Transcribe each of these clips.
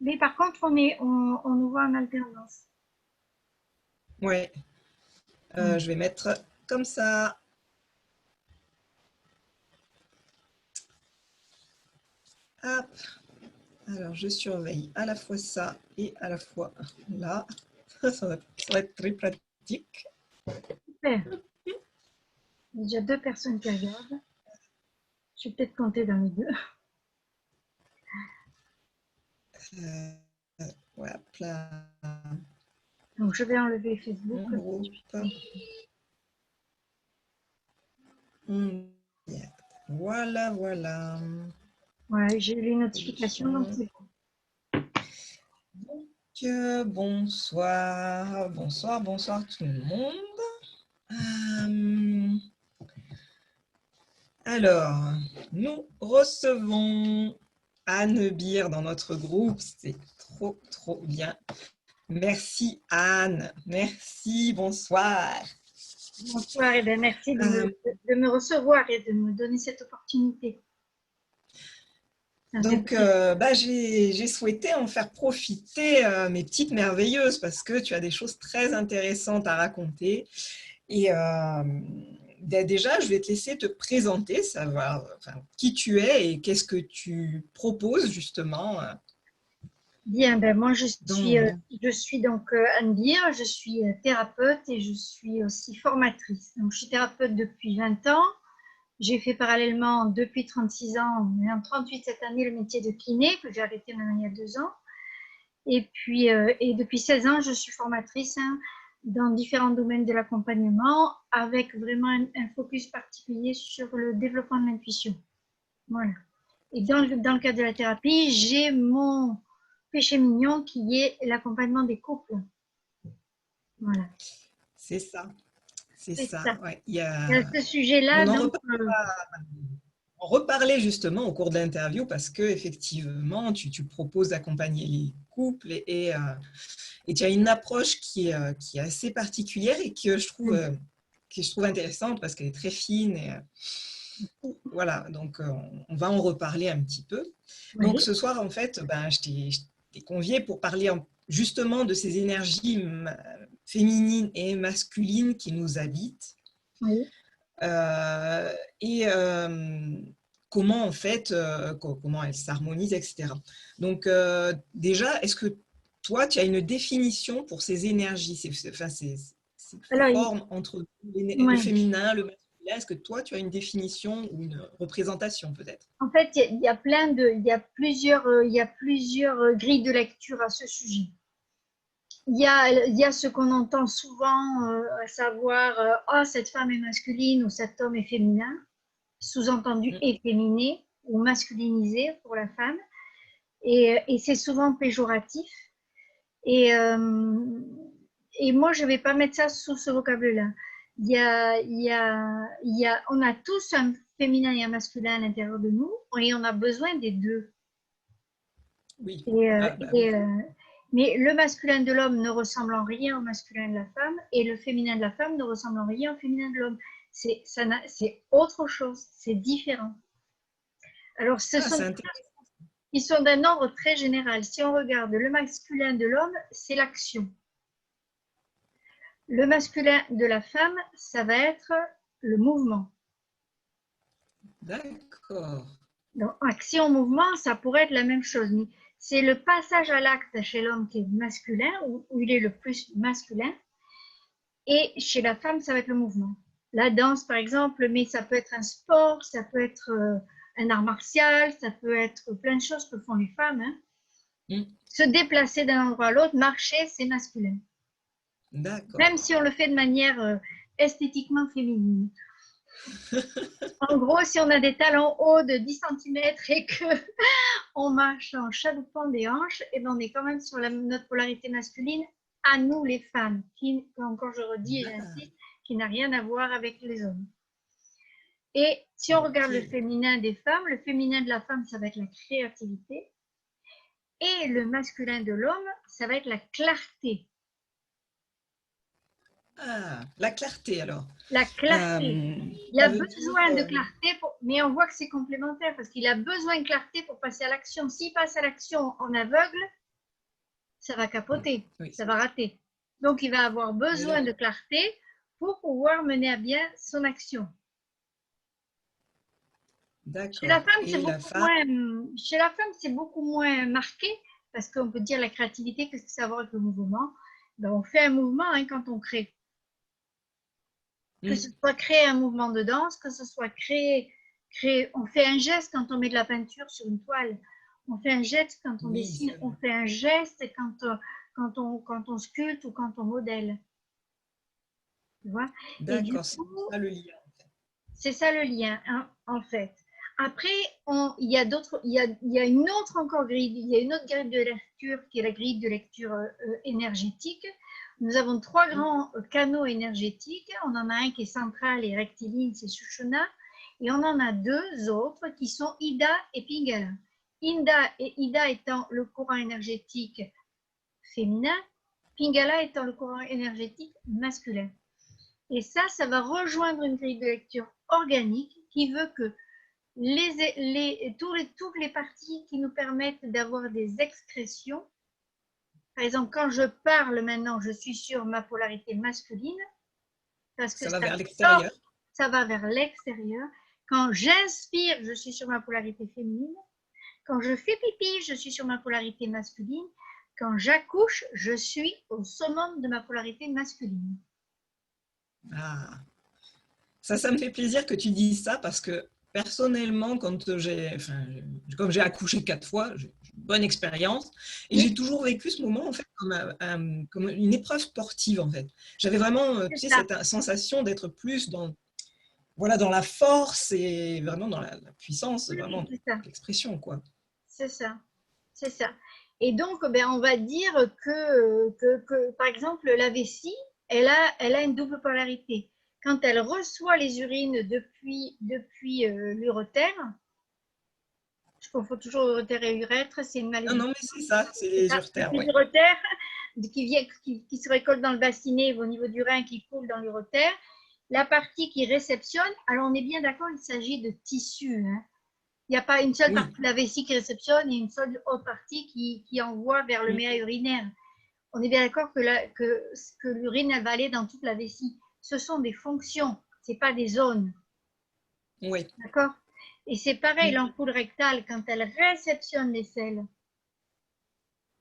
Mais par contre, on nous voit en alternance. Ouais, Mm. je vais mettre comme ça. Hop. Alors, je surveille à la fois ça et à la fois là. Ça va être très pratique. Super. Il y a déjà deux personnes qui regardent. Je vais peut-être compter dans les deux. Euh, voilà, plein Donc, je vais enlever Facebook. mon groupe. On y est. Voilà, voilà. Ouais, j'ai eu les notifications, donc Solution. c'est Donc, bonsoir, bonsoir, bonsoir tout le monde. Euh, alors, nous recevons Anne Beer dans notre groupe. C'est trop, trop bien. Merci Anne. Merci, bonsoir. bonsoir et bien merci Euh, de me recevoir et de me donner cette opportunité. Ça me fait donc, plaisir. j'ai souhaité en faire profiter mes petites merveilleuses parce que tu as des choses très intéressantes à raconter. Et déjà, je vais te laisser te présenter, savoir enfin, qui tu es et qu'est-ce que tu proposes justement. Bien, ben moi Donc, je suis donc Anne Beer, je suis thérapeute et je suis aussi formatrice. Donc je suis thérapeute depuis 20 ans. J'ai fait parallèlement depuis 36 ans, mais en 38 cette année, le métier de kiné que j'ai arrêté maintenant il y a 2 ans. Et puis, et depuis 16 ans, je suis formatrice hein, dans différents domaines de l'accompagnement avec vraiment un focus particulier sur le développement de l'intuition. Voilà. Et dans le cadre de la thérapie, j'ai mon péché mignon qui est l'accompagnement des couples. Voilà. c'est ça, c'est C'est ça. ça. Ouais. Et à ce sujet-là, On en donc, reparlait justement au cours de l'interview parce que effectivement, tu proposes d'accompagner les couples et tu as une approche qui est assez particulière et que je trouve intéressante parce qu'elle est très fine. Voilà, donc on va en reparler un petit peu. Donc oui, ce soir, en fait, ben, je t'ai convié pour parler justement de ces énergies féminines et masculines qui nous habitent oui. euh, et comment en fait, comment elles s'harmonisent, etc. Donc déjà, est-ce que toi, tu as une définition pour ces énergies, enfin, ces Alors, formes entre le ouais. féminin, le masculin? Est-ce que toi, tu as une définition ou une représentation peut-être? En fait, il y a plein de, il y a plusieurs grilles de lecture à ce sujet. Il y a ce qu'on entend souvent, à savoir, oh, cette femme est masculine ou cet homme est féminin, sous-entendu Mm. efféminé ou masculinisé pour la femme. Et c'est souvent péjoratif. Et, euh, et moi, je ne vais pas mettre ça sous ce vocable-là. On a tous un féminin et un masculin à l'intérieur de nous et on a besoin des deux. Oui. Et, euh, Ah bah oui. et, euh, mais le masculin de l'homme ne ressemble en rien au masculin de la femme et le féminin de la femme ne ressemble en rien au féminin de l'homme. C'est autre chose, c'est différent. Alors, Ah, c'est intéressant. ils sont d'un ordre très général. Si on regarde le masculin de l'homme, c'est l'action. Le masculin de la femme, ça va être le mouvement. D'accord. Donc, action-mouvement, ça pourrait être la même chose. Mais c'est le passage à l'acte chez l'homme qui est masculin, où il est le plus masculin. Et chez la femme, ça va être le mouvement. La danse, par exemple, mais ça peut être un sport, ça peut être un art martial, ça peut être plein de choses que font les femmes. Hein. Mm. Se déplacer d'un endroit à l'autre, marcher, c'est masculin. Même D'accord. si on le fait de manière esthétiquement féminine. En gros, si on a des talons hauts de 10 cm et que on marche en chaloupant des hanches, et ben on est quand même sur notre polarité masculine à nous les femmes, qui, encore je redis et j'insiste, qui n'a rien à voir avec les hommes. Et si on regarde le Ok. féminin des femmes, le féminin de la femme, ça va être la créativité, et le masculin de l'homme, ça va être la clarté. Ah, la clarté alors. La clarté. Il Ça a veut dire. besoin de clarté, mais on voit que c'est complémentaire parce qu'il a besoin de clarté pour passer à l'action. S'il passe à l'action en aveugle, ça va capoter, Oui, ça va rater. Donc, il va avoir mais besoin là, de clarté pour pouvoir mener à bien son action. Chez la d'accord. femme, c'est Et la beaucoup femme, moins, chez la femme, c'est beaucoup moins marqué parce qu'on peut dire la créativité, qu'est-ce que ça a à voir avec le mouvement? Ben, on fait un mouvement hein, quand on crée. Que ce soit créer un mouvement de danse, que ce soit on fait un geste quand on met de la peinture sur une toile, on fait un geste quand on oui, dessine, on fait un geste quand on sculpte ou quand on modèle. Tu vois? Et du d'accord, c'est coup, ça le lien. c'est ça le lien, hein, en fait. Après, il y a d'autres, il y a une autre encore grille, il y a une autre grille de lecture qui est la grille de lecture énergétique. Nous avons trois grands canaux énergétiques. On en a un qui est central et rectiligne, c'est Sushumna. Et on en a deux autres qui sont Ida et Pingala. Ida étant le courant énergétique féminin, Pingala étant le courant énergétique masculin. Et ça va rejoindre une grille de lecture organique qui veut que toutes les parties qui nous permettent d'avoir des expressions. Par exemple, quand je parle maintenant, je suis sur ma polarité masculine parce que Ça va vers sort, l'extérieur. ça va vers l'extérieur. Quand j'inspire, je suis sur ma polarité féminine. Quand je fais pipi, je suis sur ma polarité masculine. Quand j'accouche, je suis au summum de ma polarité masculine. Ah, ça me fait plaisir que tu dises ça parce que personnellement, comme j'ai accouché 4 fois, j'ai une bonne expérience et j'ai Oui, toujours vécu ce moment en fait comme une épreuve sportive en fait. J'avais vraiment, c'est tu sais, ça. cette sensation d'être plus voilà, dans la force et vraiment dans la puissance, vraiment, Oui, de c'est ça. l'expression, quoi. C'est ça. C'est ça. Et donc, ben, on va dire par exemple, la vessie, elle a une double polarité. Quand elle reçoit les urines depuis l'urètre, je confonds toujours urètre et urètre, c'est une Non, maladie. non, mais c'est ça, c'est C'est les ça, uretères, depuis ouais. l'urètre, qui se récolte dans le bassinet au niveau du rein qui coule dans l'urètre. La partie qui réceptionne, alors on est bien d'accord, il s'agit de tissu, hein. Il n'y a pas une seule Oui, partie de la vessie qui réceptionne et une seule autre partie qui envoie vers le mm, méa urinaire. On est bien d'accord que l'urine, elle va aller dans toute la vessie. Ce sont des fonctions, ce n'est pas des zones. oui. D'accord? Et c'est pareil, Mm, l'ampoule rectale, quand elle réceptionne les selles,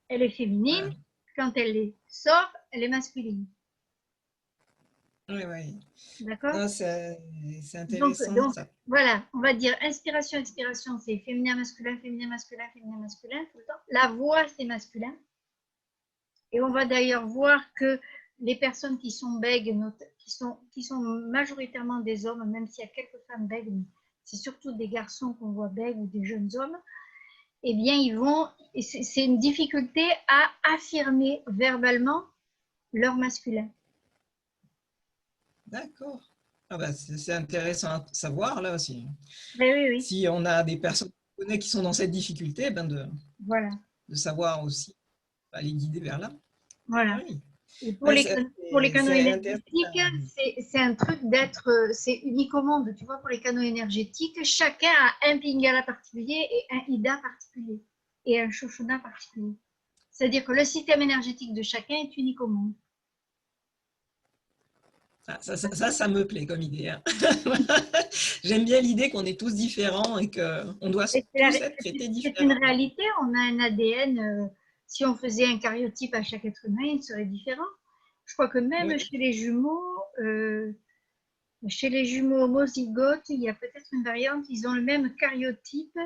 elle est féminine. ah, Quand elle les sort, elle est masculine. ouais, ouais. D'accord? Non, c'est Donc, intéressant, donc, ça. voilà, on va dire inspiration, expiration, c'est féminin, masculin, féminin, masculin, féminin, masculin, tout le temps. La voix, c'est masculin. Et on va d'ailleurs voir que les personnes qui sont bègues, qui sont majoritairement des hommes, même s'il y a quelques femmes bègues, c'est surtout des garçons qu'on voit bègues ou des jeunes hommes, eh bien, c'est une difficulté à affirmer verbalement leur masculin. D'accord. Ah bah, c'est intéressant à savoir, là aussi. Ben oui, oui, Si on a des personnes qu'on connaît qui sont dans cette difficulté, ben voilà, de savoir aussi bah, les guider vers là. voilà. Oui. Et Ouais, pour les canaux c'est intéressant. énergétiques, c'est un truc c'est unique au monde. Tu vois, pour les canaux énergétiques, chacun a un pingala particulier et un ida particulier et un shoshona particulier. C'est-à-dire que le système énergétique de chacun est unique au monde. Ah, ça me plaît comme idée, hein. J'aime bien l'idée qu'on est tous différents et qu'on doit tous être traités C'est une différemment. réalité. On a un ADN. Si on faisait un cariotype à chaque être humain, il serait différent. Je crois que même Oui. chez les jumeaux homozygotes, il y a peut-être une variante. Ils ont le même cariotype.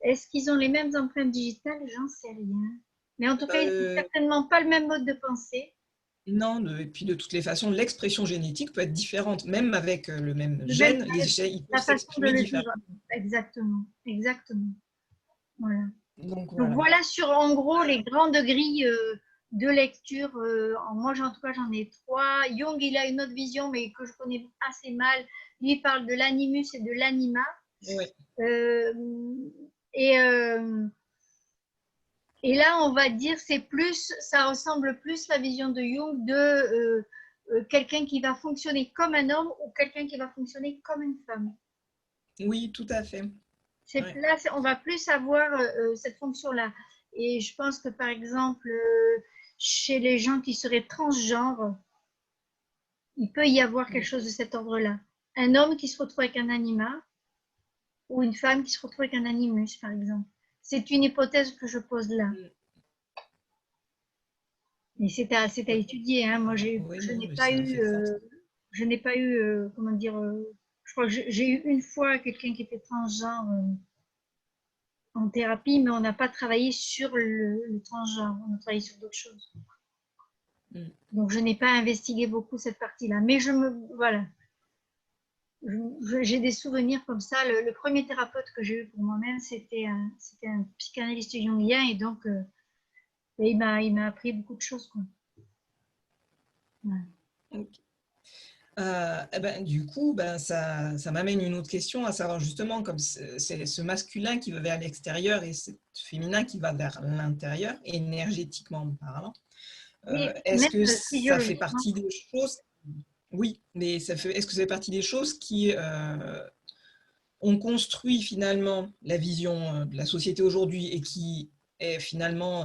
Est-ce qu'ils ont les mêmes empreintes digitales? J'en sais rien. Mais en tout cas, ils n'ont Euh, certainement pas le même mode de pensée. non, et puis de toutes les façons, l'expression génétique peut être différente. Même avec le même Le même, gène, les gènes, ils peuvent la façon de s'exprimer le différemment. vivre. Exactement. Exactement. Voilà. Donc Donc voilà. voilà sur en gros les grandes grilles de lecture. Moi, en tout cas, j'en ai trois. Jung, il a une autre vision, mais que je connais assez mal. Lui, il parle de l'animus et de l'anima. Oui, Euh, et, euh, et là, on va dire, ça ressemble plus à la vision de Jung de quelqu'un qui va fonctionner comme un homme ou quelqu'un qui va fonctionner comme une femme. oui, tout à fait. Ouais. Là, on va plus avoir cette fonction-là. Et je pense que, par exemple, chez les gens qui seraient transgenres, il peut y avoir quelque chose de cet ordre-là. Un homme qui se retrouve avec un anima ou une femme qui se retrouve avec un animus, par exemple. C'est une hypothèse que je pose là. Mais c'est à étudier. Hein. Moi, Oui, non, mais ça fait sens. je n'ai pas eu, comment dire, je crois que j'ai eu une fois quelqu'un qui était transgenre en thérapie, mais on n'a pas travaillé sur le transgenre, on a travaillé sur d'autres choses. Donc, je n'ai pas investigué beaucoup cette partie-là. Mais voilà, j'ai des souvenirs comme ça. Le premier thérapeute que j'ai eu pour moi-même, c'était un psychanalyste jungien, et donc il m'a appris beaucoup de choses, quoi. Ouais. Okay. Eh ben, du coup, ça m'amène une autre question, à savoir justement, comme c'est ce masculin qui va vers l'extérieur et ce féminin qui va vers l'intérieur, énergétiquement parlant, Oui, est-ce même que ça fait physiologiquement. partie des choses? Oui, mais est-ce que ça fait partie des choses qui ont construit finalement la vision de la société aujourd'hui et qui est finalement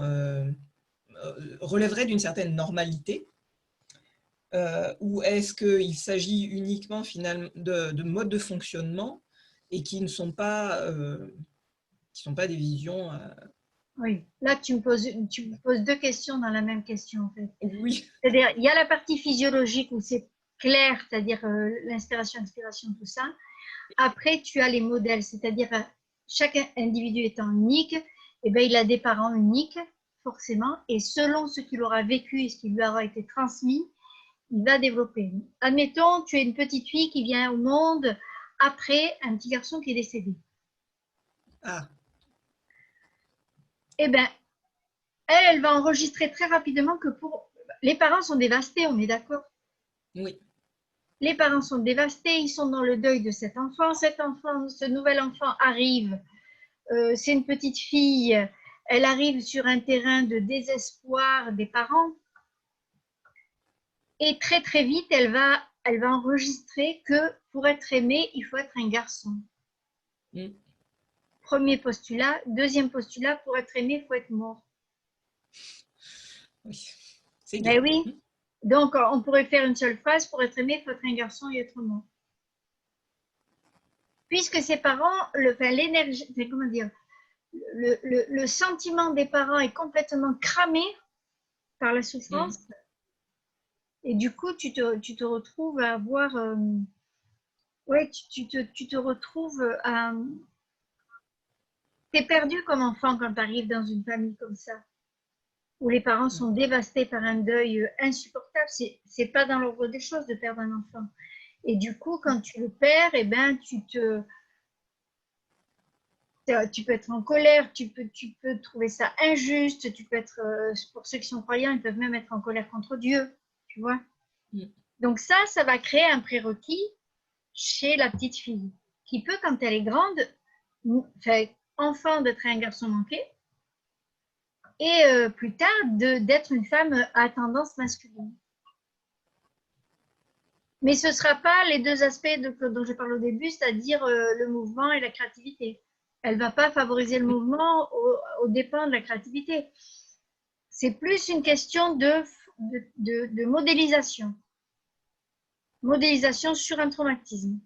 relèverait d'une certaine normalité? Ou est-ce qu'il s'agit uniquement finalement de modes de fonctionnement et qui ne sont pas, des visions Oui, là tu me poses deux questions dans la même question en fait. oui. C'est-à-dire, il y a la partie physiologique où c'est clair, c'est-à-dire l'inspiration, expiration, tout ça. Après, tu as les modèles, c'est-à-dire chaque individu étant unique, eh ben, il a des parents uniques, forcément, et selon ce qu'il aura vécu et ce qui lui aura été transmis, il va développer. Admettons, tu es une petite fille qui vient au monde après un petit garçon qui est décédé. Ah, Eh bien, elle va enregistrer très rapidement que pour... Les parents sont dévastés, on est d'accord? oui. Les parents sont dévastés, ils sont dans le deuil de cet enfant. Cet enfant, ce nouvel enfant arrive, c'est une petite fille, elle arrive sur un terrain de désespoir des parents. Et très très vite, elle va enregistrer que pour être aimé, il faut être un garçon. Mm. Premier postulat. Deuxième postulat, pour être aimé, il faut être mort. Oui, c'est Ben gay. oui. Donc, on pourrait faire une seule phrase, pour être aimé, il faut être un garçon et être mort. Puisque ses parents, l'énergie, comment dire, le sentiment des parents est complètement cramé par la Mm. souffrance. Et du coup, tu te retrouves à avoir... ouais, tu te retrouves à... T'es perdu comme enfant quand tu arrives dans une famille comme ça, où les parents sont dévastés par un deuil insupportable. C'est pas dans l'ordre des choses de perdre un enfant. Et du coup, quand tu le perds, eh ben, tu peux être en colère, tu peux trouver ça injuste, tu peux être, pour ceux qui sont croyants, ils peuvent même être en colère contre Dieu, tu vois. Mm. Donc ça va créer un prérequis chez la petite fille, qui peut, quand elle est grande, enfant d'être un garçon manqué, et plus tard d'être une femme à tendance masculine. Mais ce ne sera pas les deux aspects dont je parle au début, c'est-à-dire le mouvement et la créativité. Elle ne va pas favoriser le mouvement aux dépens de la créativité. C'est plus une question de modélisation. Modélisation sur un traumatisme.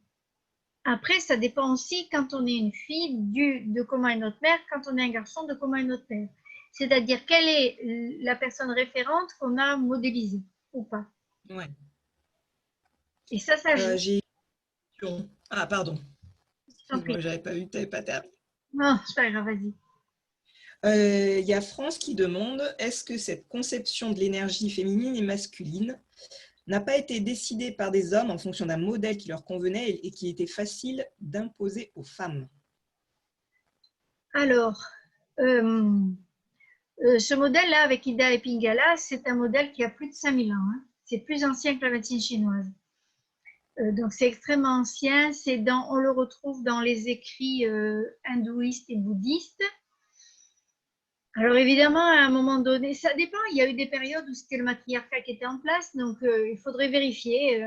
Après, ça dépend aussi, quand on est une fille, de comment est notre mère, quand on est un garçon, de comment est notre père. C'est-à-dire, quelle est la personne référente qu'on a modélisée ou pas. Ouais. Et ça joue. J'ai une question. Ah, pardon. Tant pis. Excuse-moi, j'avais pas vu, t'avais pas terminé. Non, c'est pas grave, vas-y. Il y a France qui demande, est-ce que cette conception de l'énergie féminine et masculine n'a pas été décidée par des hommes en fonction d'un modèle qui leur convenait et qui était facile d'imposer aux femmes? Alors, ce modèle-là, avec Ida et Pingala, c'est un modèle qui a plus de 5000 ans. Hein. C'est plus ancien que la médecine chinoise. Donc, c'est extrêmement ancien. On le retrouve dans les écrits hindouistes et bouddhistes. Alors évidemment, à un moment donné, ça dépend. Il y a eu des périodes où c'était le matriarcat qui était en place, donc il faudrait vérifier.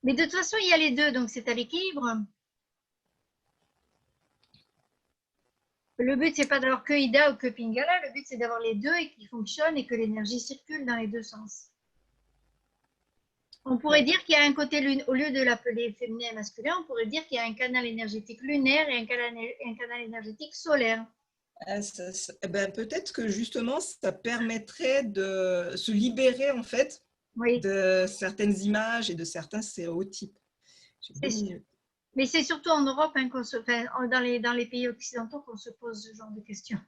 Mais de toute façon, il y a les deux, donc c'est à l'équilibre. Le but, c'est pas d'avoir que Ida ou que Pingala, le but, c'est d'avoir les deux et qu'ils fonctionnent et que l'énergie circule dans les deux sens. On pourrait dire qu'il y a un côté lune, au lieu de l'appeler féminin et masculin, on pourrait dire qu'il y a un canal énergétique lunaire et un canal énergétique solaire. Ben, peut-être que justement, ça permettrait de se libérer en fait Oui, de certaines images et de certains stéréotypes. c'est sûr. Mais c'est surtout en Europe, hein, dans les pays occidentaux, qu'on se pose ce genre de questions.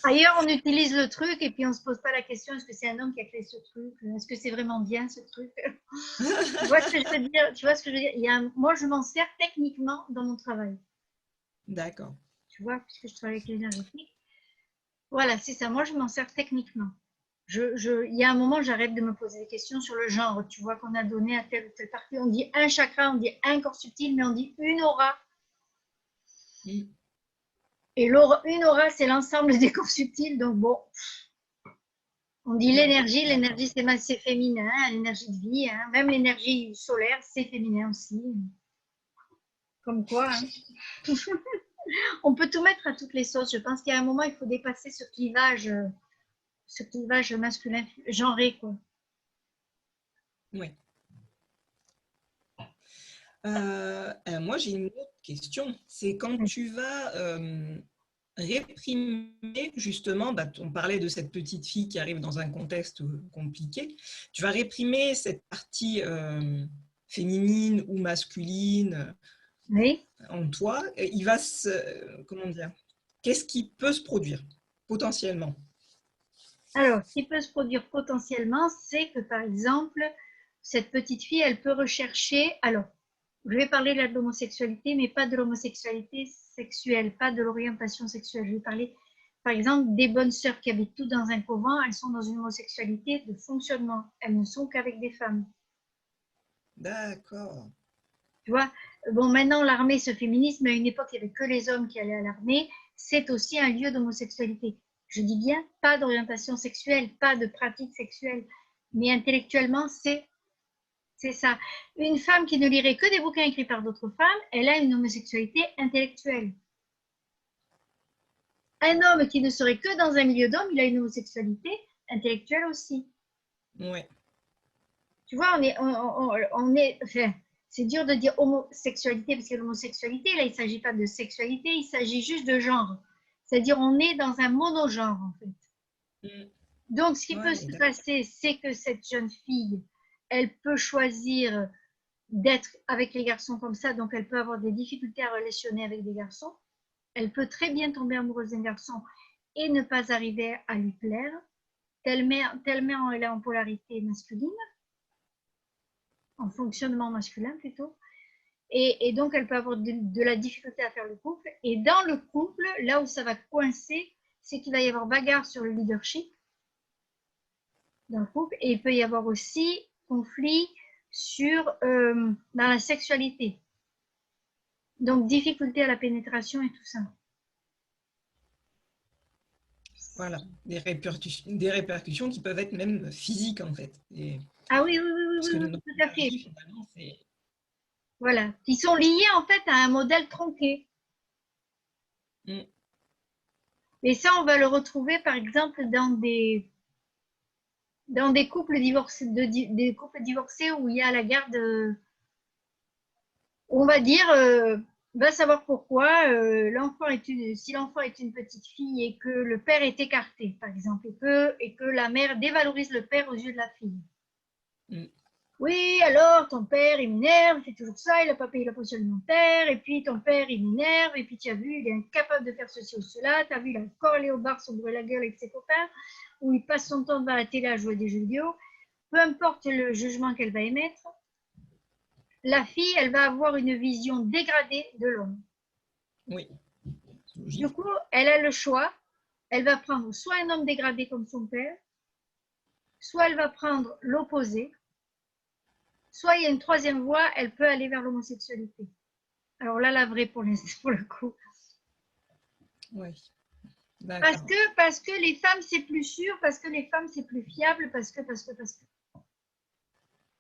Ailleurs, on utilise le truc et puis on ne se pose pas la question, est-ce que c'est un homme qui a créé ce truc? Est-ce que c'est vraiment bien ce truc? Tu vois ce que je veux dire? Tu vois ce que je veux dire? Moi, je m'en sers techniquement dans mon travail. D'accord. Tu vois, puisque je travaille avec l'énergétique. Voilà, c'est ça. Moi, je m'en sers techniquement. Il y a un moment, j'arrête de me poser des questions sur le genre. Tu vois qu'on a donné à telle ou telle partie. On dit un chakra, on dit un corps subtil, mais on dit une aura. Mm. Et une aura, c'est l'ensemble des corps subtils. Donc bon, on dit l'énergie. L'énergie, c'est féminin, l'énergie de vie. Hein. Même l'énergie solaire, c'est féminin aussi. Comme quoi, hein. On peut tout mettre à toutes les sauces. Je pense qu'il y a un moment, il faut dépasser ce clivage masculin genré, quoi. Oui. Moi, j'ai une autre question. C'est quand tu vas réprimer, justement, bah, on parlait de cette petite fille qui arrive dans un contexte compliqué, tu vas réprimer cette partie féminine ou masculine Oui. en toi. Il va comment dire, qu'est-ce qui peut se produire potentiellement? Alors, ce qui peut se produire potentiellement, c'est que, par exemple, cette petite fille, elle peut rechercher. Alors, je vais parler de l'homosexualité, mais pas de l'homosexualité sexuelle, pas de l'orientation sexuelle. Je vais parler, par exemple, des bonnes sœurs qui habitent toutes dans un couvent. Elles sont dans une homosexualité de fonctionnement. Elles ne sont qu'avec des femmes. D'accord. Tu vois, bon, maintenant, l'armée se féminise, mais à une époque, il n'y avait que les hommes qui allaient à l'armée. C'est aussi un lieu d'homosexualité. Je dis bien, pas d'orientation sexuelle, pas de pratique sexuelle, mais intellectuellement, c'est ça. Une femme qui ne lirait que des bouquins écrits par d'autres femmes, elle a une homosexualité intellectuelle. Un homme qui ne serait que dans un milieu d'hommes, il a une homosexualité intellectuelle aussi. Oui. Tu vois, enfin, c'est dur de dire homosexualité parce que l'homosexualité, là, il ne s'agit pas de sexualité, il s'agit juste de genre. C'est-à-dire, on est dans un monogenre, en fait. Mm. Donc, ce qui peut Ouais, se passer, c'est que cette jeune fille, elle peut choisir d'être avec les garçons comme ça, donc elle peut avoir des difficultés à relationner avec des garçons. Elle peut très bien tomber amoureuse d'un garçon et ne pas arriver à lui plaire, tellement elle est en polarité masculine, en fonctionnement masculin plutôt. Et donc, elle peut avoir de la difficulté à faire le couple. Et dans le couple, là où ça va coincer, c'est qu'il va y avoir bagarre sur le leadership dans le couple. Et il peut y avoir aussi conflit dans la sexualité. Donc, difficulté à la pénétration et tout ça. Voilà, des répercussions qui peuvent être même physiques en fait. Ah oui, oui, oui, oui, Parce oui, que oui, notre tout à fait. énergie, finalement, c'est… Voilà. Qui sont liés en fait à un modèle tronqué. Mm. Et ça, on va le retrouver par exemple dans des couples divorcés, des couples divorcés où il y a la garde, on va dire, va savoir pourquoi si l'enfant est une petite fille et que le père est écarté, par exemple, et que la mère dévalorise le père aux yeux de la fille. Mm. Oui, alors ton père, il m'énerve, il fait toujours ça, il n'a pas payé la pension alimentaire, et puis ton père, il m'énerve, et puis tu as vu, il est incapable de faire ceci ou cela, tu as vu, il a encore allé au bar se brûler la gueule avec ses copains, ou il passe son temps devant la télé à jouer des jeux vidéo. Peu importe le jugement qu'elle va émettre, la fille, elle va avoir une vision dégradée de l'homme. Oui, Du logique. coup, elle a le choix, elle va prendre soit un homme dégradé comme son père, soit elle va prendre l'opposé, soit il y a une troisième voie, elle peut aller vers l'homosexualité. Alors là, la vraie pour le coup. Oui, d'accord. Parce que les femmes, c'est plus sûr, parce que les femmes, c'est plus fiable, parce que.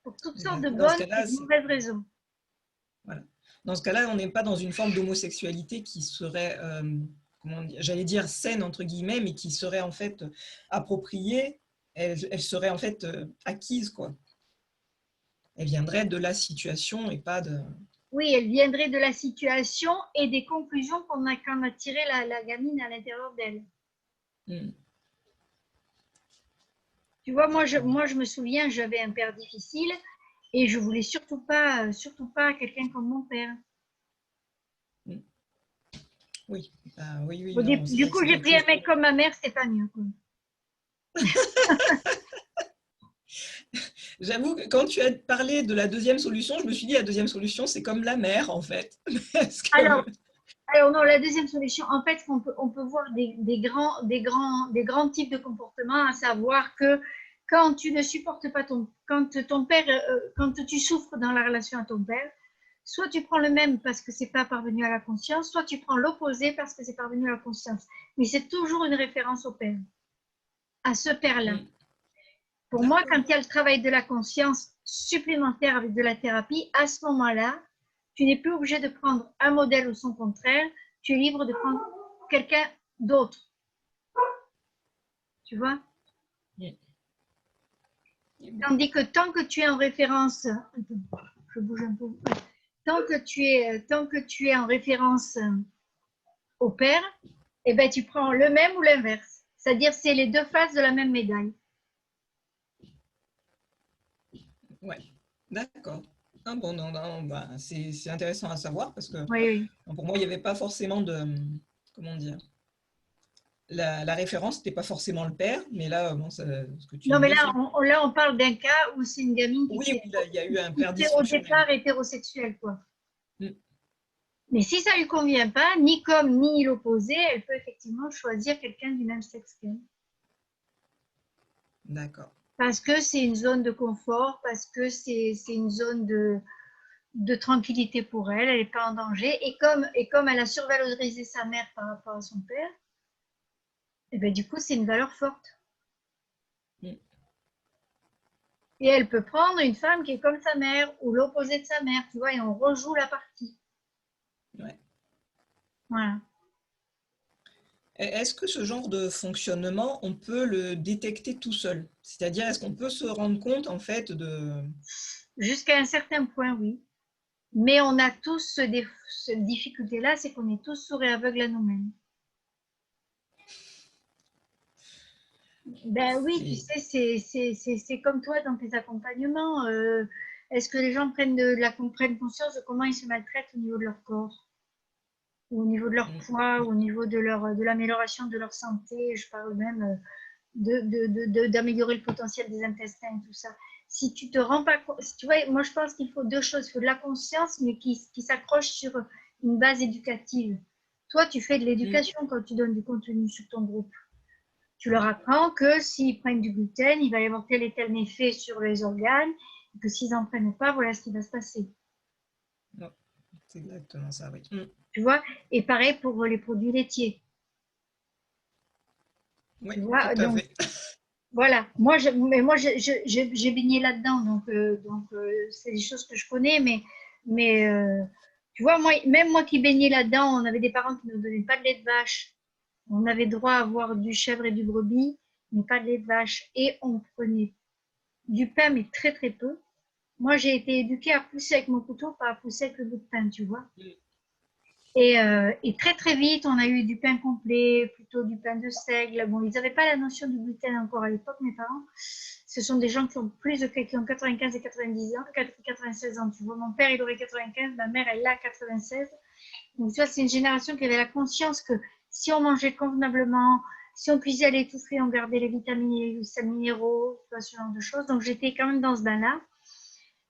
Pour toutes sortes de Dans ce bonnes et cas-là, de mauvaises raisons. voilà. Dans ce cas-là, on n'est pas dans une forme d'homosexualité qui serait, j'allais dire saine, entre guillemets, mais qui serait en fait appropriée. Elle serait en fait acquise, quoi. Elle viendrait de la situation et pas de... Oui, elle viendrait de la situation et des conclusions qu'en a tiré la gamine à l'intérieur d'elle. Hmm. Tu vois, moi, je me souviens, j'avais un père difficile et je voulais surtout pas quelqu'un comme mon père. Hmm. Oui, oui, oui, Bon, non, c'est du vrai que coup, c'est j'ai quelque pris un chose. mec comme ma mère, c'est pas mieux, quoi. J'avoue que quand tu as parlé de la deuxième solution, je me suis dit la deuxième solution, c'est comme la mère, en fait. Parce que... Alors, alors non, la deuxième solution, en fait, on peut voir des grands types de comportements, à savoir que quand tu ne supportes pas quand ton père, quand tu souffres dans la relation à ton père, soit tu prends le même parce que c'est pas parvenu à la conscience, soit tu prends l'opposé parce que c'est parvenu à la conscience. Mais c'est toujours une référence au père, à ce père-là. Hmm. Pour moi, quand il y a le travail de la conscience supplémentaire avec de la thérapie, à ce moment-là, tu n'es plus obligé de prendre un modèle ou son contraire, tu es libre de prendre quelqu'un d'autre. Tu vois? Hmm. Tandis que tant que tu es en référence, je bouge un peu, tant que tu es en référence au père, eh ben, tu prends le même ou l'inverse. C'est-à-dire, c'est les deux faces de la même médaille. Ouais, d'accord. Ah bon, non, non, bah, c'est intéressant à savoir parce que Oui, oui. pour moi, il n'y avait pas forcément de... Comment dire? La référence n'était pas forcément le père, mais là, bon, ce que tu Non, viens de mais dire, c'est... là, on parle d'un cas où c'est une gamine Oui, oui, là, il y a eu un qui père était au dysfonctionnel. départ hétérosexuelle, quoi. Hmm. Mais si ça lui convient pas, ni comme ni l'opposé, elle peut effectivement choisir quelqu'un du même sexe qu'elle. D'accord. Parce que c'est une zone de confort, parce que c'est une zone de tranquillité pour elle, elle n'est pas en danger. Et comme elle a survalorisé sa mère par rapport à son père, et ben du coup, c'est une valeur forte. Hmm. Et elle peut prendre une femme qui est comme sa mère ou l'opposé de sa mère, tu vois, et on rejoue la partie. Ouais. Voilà. Est-ce que ce genre de fonctionnement, on peut le détecter tout seul? C'est-à-dire, est-ce qu'on peut se rendre compte, en fait, de... Jusqu'à un certain point, oui. Mais on a tous cette difficulté-là, c'est qu'on est tous sourds et aveugles à nous-mêmes. Ben oui, tu C'est... sais, c'est comme toi dans tes accompagnements. Est-ce que les gens prennent conscience de comment ils se maltraitent au niveau de leur corps, ou au niveau de leur Hmm. poids, ou au niveau de l'amélioration de leur santé? Je parle même d'améliorer le potentiel des intestins et tout ça. Si tu te rends pas compte, tu vois, moi je pense qu'il faut deux choses. Il faut de la conscience, mais qui s'accroche sur une base éducative. Toi, tu fais de Hmm. l'éducation quand tu donnes du contenu sur ton groupe. Tu leur apprends que s'ils prennent du gluten, il va y avoir tel et tel effet sur les organes, et que s'ils n'en prennent pas, voilà ce qui va se passer. Non, c'est exactement ça, oui. Hmm. Tu vois? Et pareil pour les produits laitiers. Oui, Tu tout vois? à Donc, fait. voilà. Moi, j'ai baigné là-dedans, donc c'est des choses que je connais, mais tu vois, même moi qui baignais là-dedans, on avait des parents qui ne nous donnaient pas de lait de vache. On avait droit à avoir du chèvre et du brebis, mais pas de lait de vache. Et on prenait du pain, mais très très peu. Moi, j'ai été éduquée à pousser avec mon couteau, pas à pousser avec le bout de pain, tu vois. Hmm. Et très très vite, on a eu du pain complet, plutôt du pain de seigle. Bon, ils n'avaient pas la notion du gluten encore à l'époque, mes parents. Ce sont des gens qui ont qui ont 95 et 90 ans, 96 ans. Tu vois, mon père, il aurait 95, ma mère, elle a 96. Donc, tu vois, c'est une génération qui avait la conscience que si on mangeait convenablement, si on cuisait à l'étouffée, on gardait les vitamines et les sels minéraux, tu vois, ce genre de choses. Donc, j'étais quand même dans ce bain-là.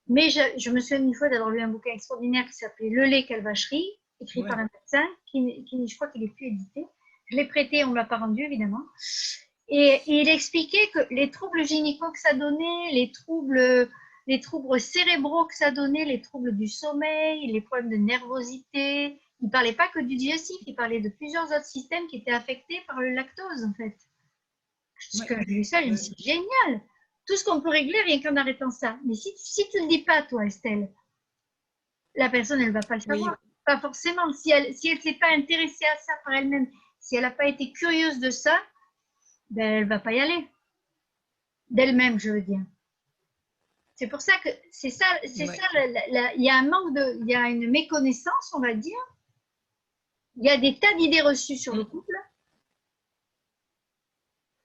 Mais je me souviens une fois d'avoir lu un bouquin extraordinaire qui s'appelait Le lait, quelle vacherie, écrit par Ouais. un médecin, je crois qu'il est plus édité. Je l'ai prêté, on ne l'a pas rendu, évidemment. Et il expliquait que les troubles gynéco que ça donnait, les troubles cérébraux que ça donnait, les troubles du sommeil, les problèmes de nervosité. Il ne parlait pas que du digestif, il parlait de plusieurs autres systèmes qui étaient affectés par le lactose, en fait. Quand Ouais. j'ai lu ça, je me suis dit, génial! Tout ce qu'on peut régler rien qu'en arrêtant ça. Mais si tu ne le dis pas, toi, Estelle, la personne, elle ne va pas le Oui, savoir. Pas forcément. Si elle s'est pas intéressée à ça par elle-même, si elle n'a pas été curieuse de ça, ben, elle ne va pas y aller. D'elle-même, je veux dire. C'est pour ça que c'est ça, ouais. il y a un manque il y a une méconnaissance, on va dire. Il y a des tas d'idées reçues sur le Mm. couple,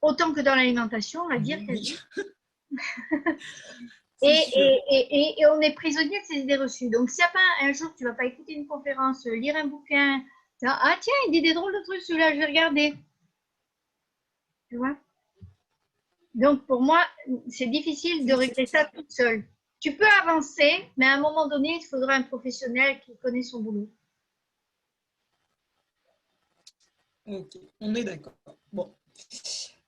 autant que dans l'alimentation, on va dire Oui, quasi. c'est sûr. Et on est prisonnier de ces idées reçues. Donc, s'il n'y a pas un jour, tu ne vas pas écouter une conférence, lire un bouquin, ah tiens, il dit des drôles de trucs, celui-là, je vais regarder. Tu vois? Donc, pour moi, c'est difficile de C'est régler ça toute seule. Tu peux avancer, mais à un moment donné, il faudra un professionnel qui connaît son boulot. ok, on est d'accord. Bon.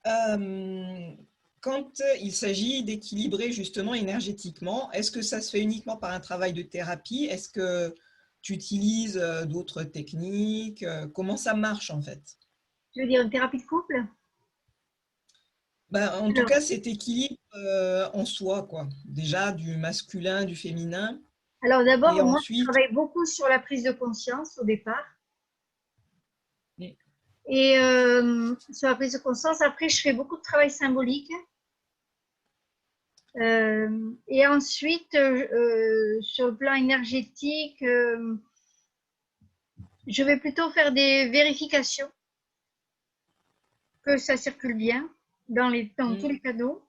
Euh, quand il s'agit d'équilibrer justement énergétiquement, est-ce que ça se fait uniquement par un travail de thérapie? Est-ce que tu utilises d'autres techniques? Comment ça marche en fait? Je veux dire, une thérapie de couple. Ben, en tout Alors, cas, cet équilibre en soi, quoi. Déjà du masculin, du féminin, alors et d'abord, moi, je ensuite, travaille beaucoup sur la prise de conscience au départ. mm, Et sur la prise de conscience, après, je fais beaucoup de travail symbolique. Et ensuite, sur le plan énergétique, je vais plutôt faire des vérifications que ça circule bien dans tous les canaux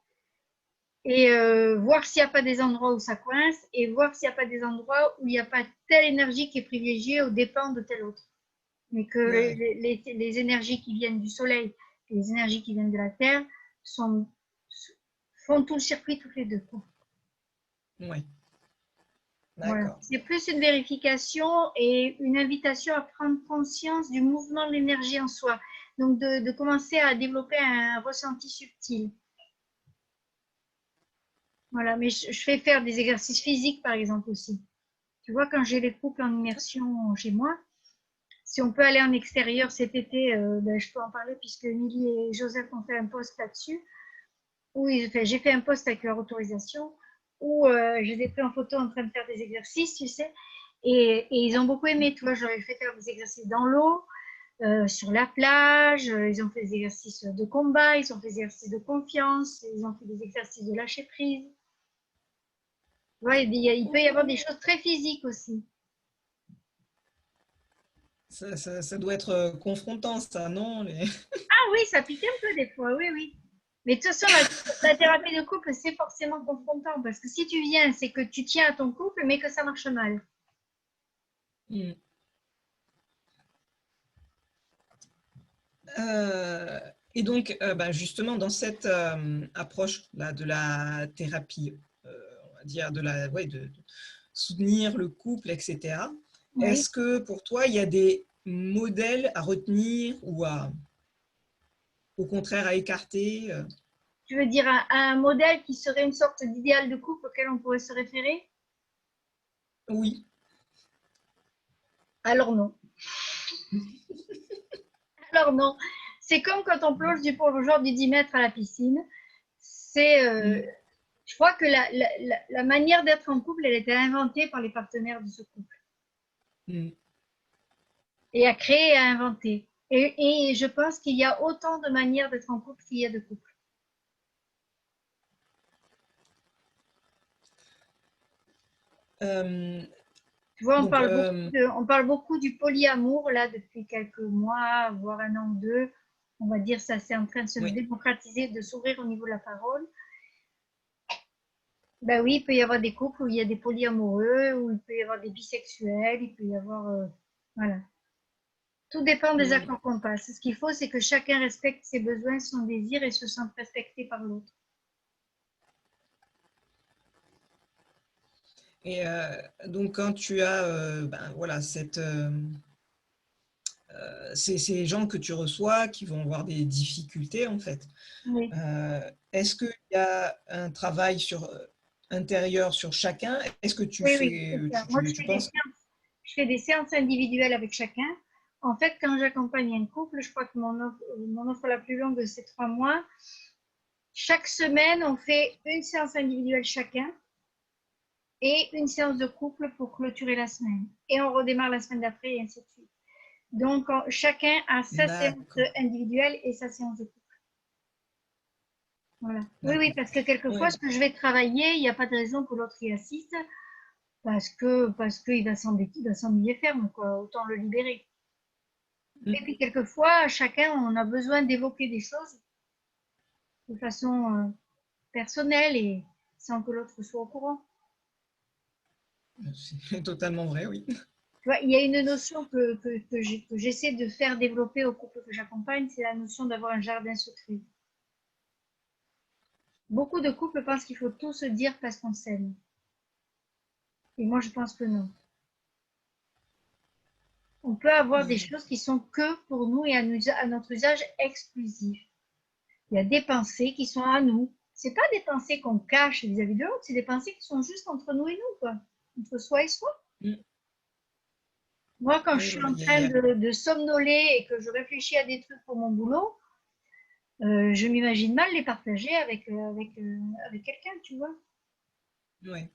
et voir s'il n'y a pas des endroits où ça coince et voir s'il n'y a pas des endroits où il n'y a pas telle énergie qui est privilégiée aux dépens de telle autre. Mais que ouais, les énergies qui viennent du soleil et les énergies qui viennent de la terre sont, font tout le circuit toutes les deux. Quoi. ouais, Voilà. d'accord. C'est plus une vérification et une invitation à prendre conscience du mouvement de l'énergie en soi. Donc de commencer à développer un ressenti subtil. Voilà, mais je fais faire des exercices physiques par exemple aussi. Tu vois, quand j'ai les couples en immersion chez moi, si on peut aller en extérieur cet été, ben, je peux en parler puisque Émilie et Joseph ont fait un post là-dessus. Enfin, j'ai fait un post avec leur autorisation où je les ai pris en photo en train de faire des exercices, tu sais. Et ils ont beaucoup aimé, tu vois, j'aurais fait faire des exercices dans l'eau, sur la plage, ils ont fait des exercices de combat, ils ont fait des exercices de confiance, ils ont fait des exercices de lâcher prise. Tu vois, il peut y avoir des choses très physiques aussi. Ça doit être confrontant, ça, non? Ah oui, ça pique un peu des fois, oui, oui. Mais de toute façon, la thérapie de couple, c'est forcément confrontant parce que si tu viens, c'est que tu tiens à ton couple, mais que ça marche mal. Mm. Euh, et donc, ben, justement, dans cette approche là, de la thérapie, on va dire, ouais, de soutenir le couple, etc., Oui. est-ce que pour toi, il y a des modèles à retenir ou au contraire à écarter? Tu veux dire un modèle qui serait une sorte d'idéal de couple auquel on pourrait se référer? Oui. Alors non. Alors non. C'est comme quand on plonge du plongeur du 10 mètres à la piscine. C'est, Mm. je crois que la manière d'être en couple, elle a été inventée par les partenaires de ce couple Mm. et à créer et à inventer. Et je pense qu'il y a autant de manières d'être en couple qu'il y a de couples. Euh, Tu vois, donc, on parle beaucoup du polyamour là depuis quelques mois, voire un an ou deux. On va dire ça, c'est en train de se oui. démocratiser, de s'ouvrir au niveau de la parole. Ben oui, il peut y avoir des couples où il y a des polyamoureux, où il peut y avoir des bisexuels, il peut y avoir, voilà. Tout dépend des Mm. accords qu'on passe. Ce qu'il faut, c'est que chacun respecte ses besoins, son désir et se sente respecté par l'autre. Et donc, quand tu as ben, voilà, ces gens que tu reçois qui vont avoir des difficultés, en fait, Oui, est-ce qu'il y a un travail intérieur sur chacun? Est-ce que tu oui, oui, fais, c'est ça. Moi, tu penses... je fais des séances individuelles avec chacun. En fait, quand j'accompagne un couple, je crois que mon offre la plus longue, c'est 3 mois. Chaque semaine, on fait une séance individuelle chacun. et une séance de couple pour clôturer la semaine. Et on redémarre la semaine d'après et ainsi de suite. Donc, chacun a sa séance D'accord, individuelle et sa séance de couple. Voilà. Oui, oui, d'accord. parce que quelquefois, Ouais, ce que je vais travailler, il n'y a pas de raison que l'autre y assiste parce qu'il va s'ennuyer ferme, quoi. Autant le libérer. Et puis, quelquefois, chacun, on a besoin d'évoquer des choses de façon personnelle et sans que l'autre soit au courant. c'est totalement vrai, oui. Tu vois, il y a une notion que j'essaie de faire développer aux couples que j'accompagne, c'est la notion d'avoir un jardin secret. Beaucoup de couples pensent qu'il faut tout se dire parce qu'on s'aime. Et moi, je pense que non. On peut avoir des choses qui sont que pour nous et à notre usage exclusif. Il y a des pensées qui sont à nous. C'est pas des pensées qu'on cache vis-à-vis de l'autre, c'est des pensées qui sont juste entre nous et nous, quoi. Entre soi et soi. Mm. Moi, quand je Oui, suis voilà, en train de somnoler et que je réfléchis à des trucs pour mon boulot, je m'imagine mal les partager avec quelqu'un, tu vois. ouais.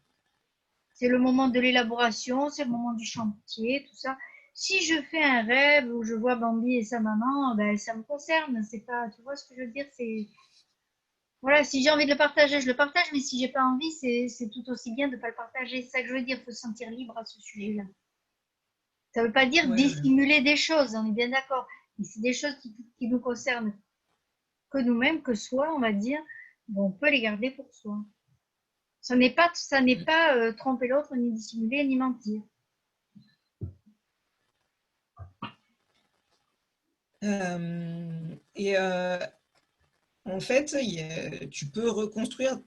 C'est le moment de l'élaboration, c'est le moment du chantier, tout ça. Si je fais un rêve où je vois Bambi et sa maman, ben, ça me concerne. C'est pas, tu vois ce que je veux dire? C'est, voilà, si j'ai envie de le partager, je le partage, mais si j'ai pas envie, c'est tout aussi bien de pas le partager. C'est ça que je veux dire, il faut se sentir libre à ce sujet-là. Ça veut pas dire Ouais, ouais. dissimuler des choses, on est bien d'accord. Mais c'est des choses qui nous concernent que nous-mêmes, que soi, on va dire, bon, on peut les garder pour soi. Ça n'est Mm. pas tromper l'autre, ni dissimuler, ni mentir. Et en fait, tu peux reconstruire,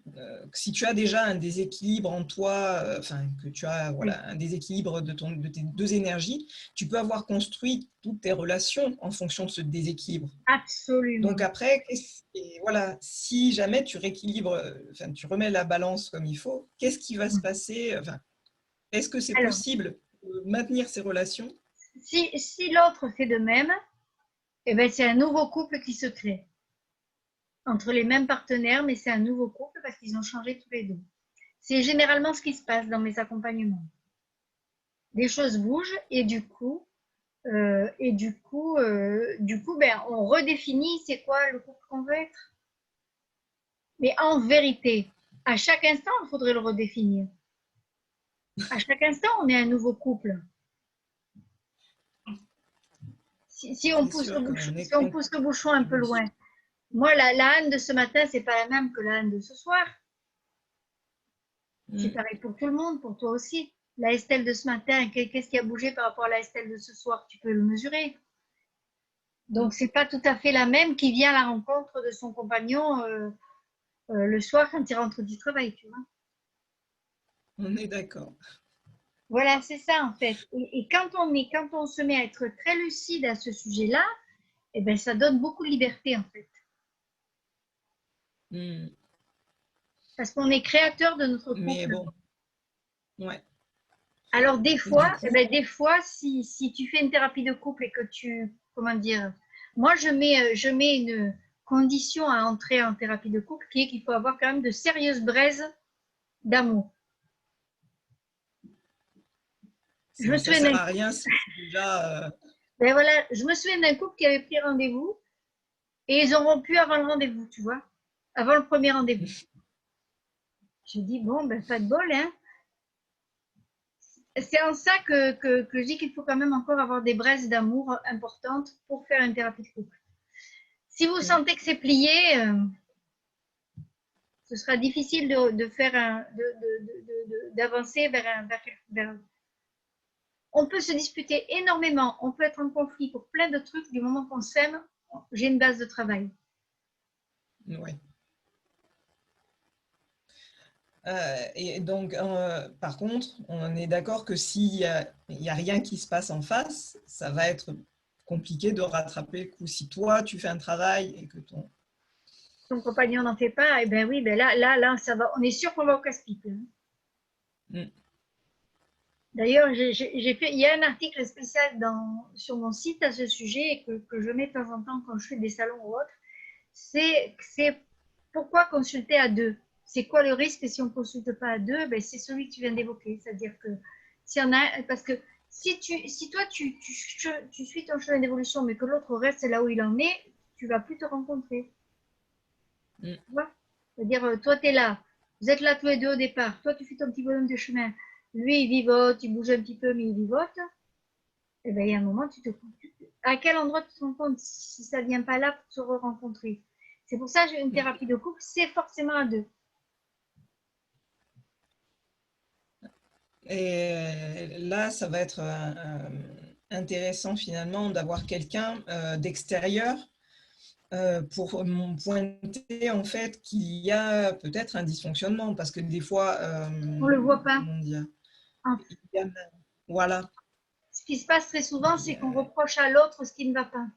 si tu as déjà un déséquilibre en toi, enfin, que tu as Oui, voilà, un déséquilibre de tes deux énergies, tu peux avoir construit toutes tes relations en fonction de ce déséquilibre. Donc absolument. après, et voilà, si jamais tu rééquilibres, enfin, tu remets la balance comme il faut, qu'est-ce qui va se passer? Enfin, est-ce que c'est Alors, possible de maintenir ces relations? si l'autre fait de même, eh ben, c'est un nouveau couple qui se crée entre les mêmes partenaires, mais c'est un nouveau couple parce qu'ils ont changé tous les deux. C'est généralement ce qui se passe dans mes accompagnements. Des choses bougent et ben, on redéfinit c'est quoi le couple qu'on veut être. Mais en vérité, à chaque instant, il faudrait le redéfinir. À chaque instant, on est un nouveau couple. Si on C'est pousse sûr qu'on est si on pousse le bouchon un peu loin. Moi, la Anne de ce matin, c'est pas la même que la Anne de ce soir. C'est Mm. pareil pour tout le monde, pour toi aussi. La Estelle de ce matin, qu'est-ce qui a bougé par rapport à la Estelle de ce soir? Tu peux le mesurer. Donc, c'est pas tout à fait la même qui vient à la rencontre de son compagnon le soir quand il rentre du travail, tu vois. On est d'accord. Voilà, c'est ça en fait. Et quand on se met à être très lucide à ce sujet-là, eh ben, ça donne beaucoup de liberté en fait. Mm. Parce qu'on est créateur de notre Mais couple. bon, ouais. Alors Et du eh coup, ben, des fois si tu fais une thérapie de couple et que comment dire, moi je mets une condition à entrer en thérapie de couple qui est qu'il faut avoir quand même de sérieuses braises d'amour. Je me ça souviens sert d'un à rien si c'est déjà. ben voilà, je me souviens d'un couple qui avait pris rendez-vous et ils ont rompu avant le rendez-vous, tu vois, avant le premier rendez-vous. J'ai dit bon ben pas de bol, hein. C'est en ça que je dis qu'il faut quand même encore avoir des braises d'amour importantes pour faire une thérapie de couple. Si vous Mm. sentez que c'est plié, ce sera difficile de faire d'avancer vers. On peut se disputer énormément, on peut être en conflit pour plein de trucs. Du moment qu'on s'aime, j'ai une base de travail. Ouais. Et donc, par contre, on est d'accord que il y a rien qui se passe en face, ça va être compliqué de rattraper le coup. Si toi, tu fais un travail et que ton... Ton compagnon n'en fait pas, et eh ben oui, ben là, ça va. On est sûr qu'on va au casse-pipe. Hein. Mm. D'ailleurs, il y a un article spécial sur mon site à ce sujet et que je mets de temps en temps quand je fais des salons ou autres. C'est pourquoi consulter à deux. c'est quoi le risque si on ne consulte pas à deux? Ben, c'est celui que tu viens d'évoquer. C'est-à-dire que s'il y en a, parce que si toi, tu suis ton chemin d'évolution, mais que l'autre reste là où il en est, tu ne vas plus te rencontrer. Tu vois? C'est-à-dire, toi, tu es là. Vous êtes là tous les deux au départ. Toi, tu fais ton petit bonhomme de chemin. Lui, il vivote, il bouge un petit peu, mais il vivote. Et bien, il y a un moment, à quel endroit tu te rends compte si ça ne vient pas là pour se re-rencontrer? C'est pour ça que une thérapie de couple, c'est forcément à deux. Et là, ça va être intéressant finalement d'avoir quelqu'un d'extérieur pour pointer en fait qu'il y a peut-être un dysfonctionnement parce que des fois, On ne le voit pas. comment dire, En il y a- voilà. Ce qui se passe très souvent, c'est qu'on reproche à l'autre ce qui ne va pas.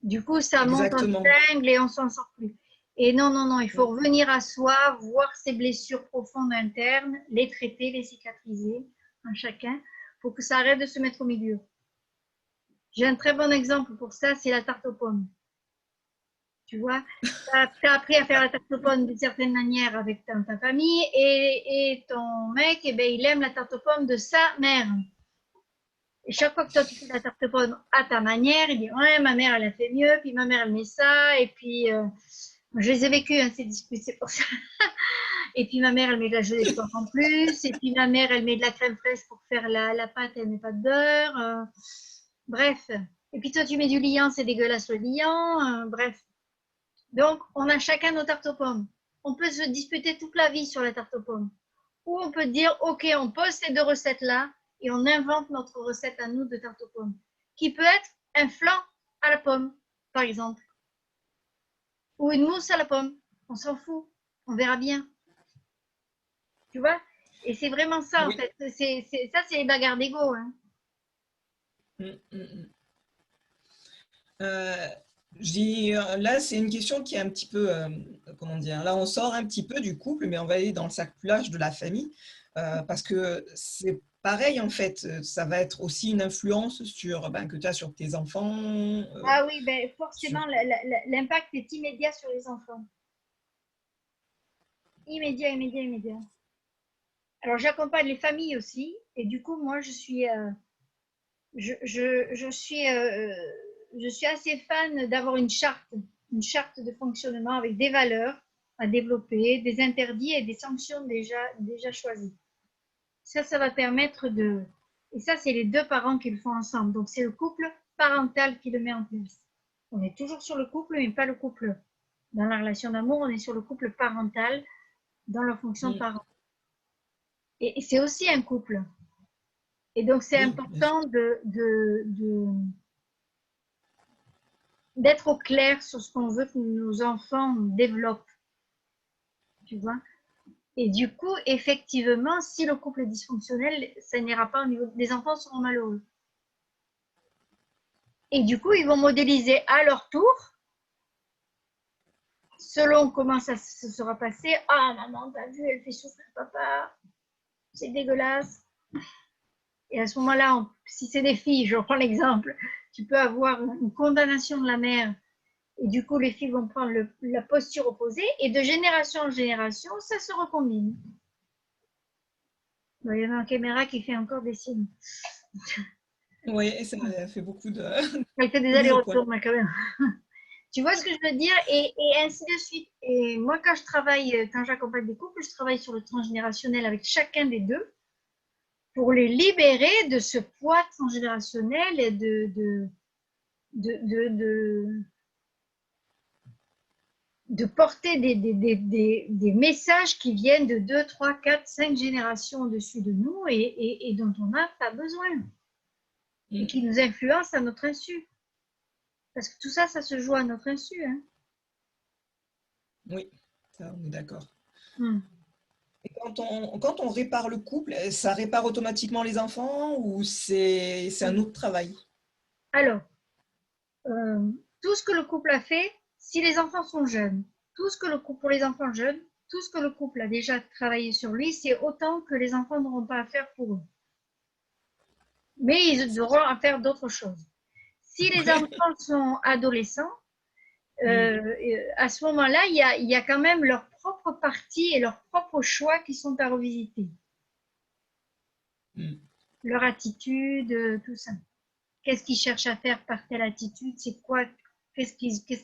Du coup, ça monte en Exactement. épingle et on s'en sort plus. Et non, non, non, il faut revenir à soi, voir ses blessures profondes internes, les traiter, les cicatriser en chacun, pour que ça arrête de se mettre au milieu. J'ai un très bon exemple pour ça, c'est la tarte aux pommes. Tu vois, tu as appris à faire la tarte aux pommes d'une certaine manière avec ta famille et ton mec, eh ben, il aime la tarte aux pommes de sa mère. Et chaque fois que toi tu fais la tarte aux pommes à ta manière, il dit ouais, ma mère elle a fait mieux, puis ma mère elle met ça, et puis je les ai vécues, hein, ces disputes, c'est pour ça. Et puis ma mère elle met de la gelée de porc en plus, et puis ma mère elle met de la crème fraîche pour faire la pâte, elle met pas de beurre. Bref. Et puis toi tu mets du liant, c'est dégueulasse le liant. Bref. Donc on a chacun nos tartes aux pommes. On peut se disputer toute la vie sur la tarte aux pommes. Ou on peut dire ok, on pose ces deux recettes là et on invente notre recette à nous de tarte aux pommes, qui peut être un flan à la pomme, par exemple, ou une mousse à la pomme. On s'en fout, on verra bien. Tu vois? Et c'est vraiment ça, en Oui. fait. Ça, c'est les bagarres d'ego. Hein. Je dis, là, c'est une question qui est un petit peu, comment dire, là, on sort un petit peu du couple, mais on va aller dans le cerclage de la famille, parce que c'est pareil, en fait, ça va être aussi une influence sur, ben, que tu as sur tes enfants. Ah oui, ben Sur... forcément, l'impact est immédiat sur les enfants. Immédiat, immédiat, immédiat. Alors, j'accompagne les familles aussi. Et du coup, moi, je suis assez fan d'avoir une charte de fonctionnement avec des valeurs à développer, des interdits et des sanctions déjà choisies. Ça va permettre de... Et ça, c'est les deux parents qui le font ensemble. Donc, c'est le couple parental qui le met en place. On est toujours sur le couple, mais pas le couple. Dans la relation d'amour, on est sur le couple parental dans leur fonction de parent. Et c'est aussi un couple. Et donc, c'est Oui, bien sûr. important d'être au clair sur ce qu'on veut que nos enfants développent. Tu vois? Et du coup, effectivement, si le couple est dysfonctionnel, ça n'ira pas au niveau. Les enfants seront malheureux. Et du coup, ils vont modéliser à leur tour, selon comment ça se sera passé. Ah, maman, t'as vu, elle fait souffrir papa. C'est dégueulasse. Et à ce moment-là, si c'est des filles, je reprends l'exemple, tu peux avoir une condamnation de la mère. Et du coup, les filles vont prendre la posture opposée. Et de génération en génération, ça se recombine. Bon, il y en a une caméra qui fait encore des signes. Oui, ça fait beaucoup de Elle fait des mise au point. allers-retours, mais quand même. Tu vois ce que je veux dire? Et ainsi de suite. Et moi, quand j'accompagne des couples, je travaille sur le transgénérationnel avec chacun des deux pour les libérer de ce poids transgénérationnel et de porter des messages qui viennent de 2, 3, 4, 5 générations au-dessus de nous et dont on n'a pas besoin et qui nous influencent à notre insu. Parce que tout ça, ça se joue à notre insu. Hein. Oui, ça, on est d'accord. Hmm. Et quand on répare le couple, ça répare automatiquement les enfants ou c'est un autre travail? Alors, tout ce que le couple a fait, si les enfants sont jeunes, pour les enfants jeunes, tout ce que le couple a déjà travaillé sur lui, c'est autant que les enfants n'auront pas à faire pour eux. Mais ils auront à faire d'autres choses. Si les enfants sont adolescents, à ce moment-là, il y a quand même leur propre partie et leurs propres choix qui sont à revisiter. Leur attitude, tout ça. Qu'est-ce qu'ils cherchent à faire par telle attitude? C'est quoi? Qu'est-ce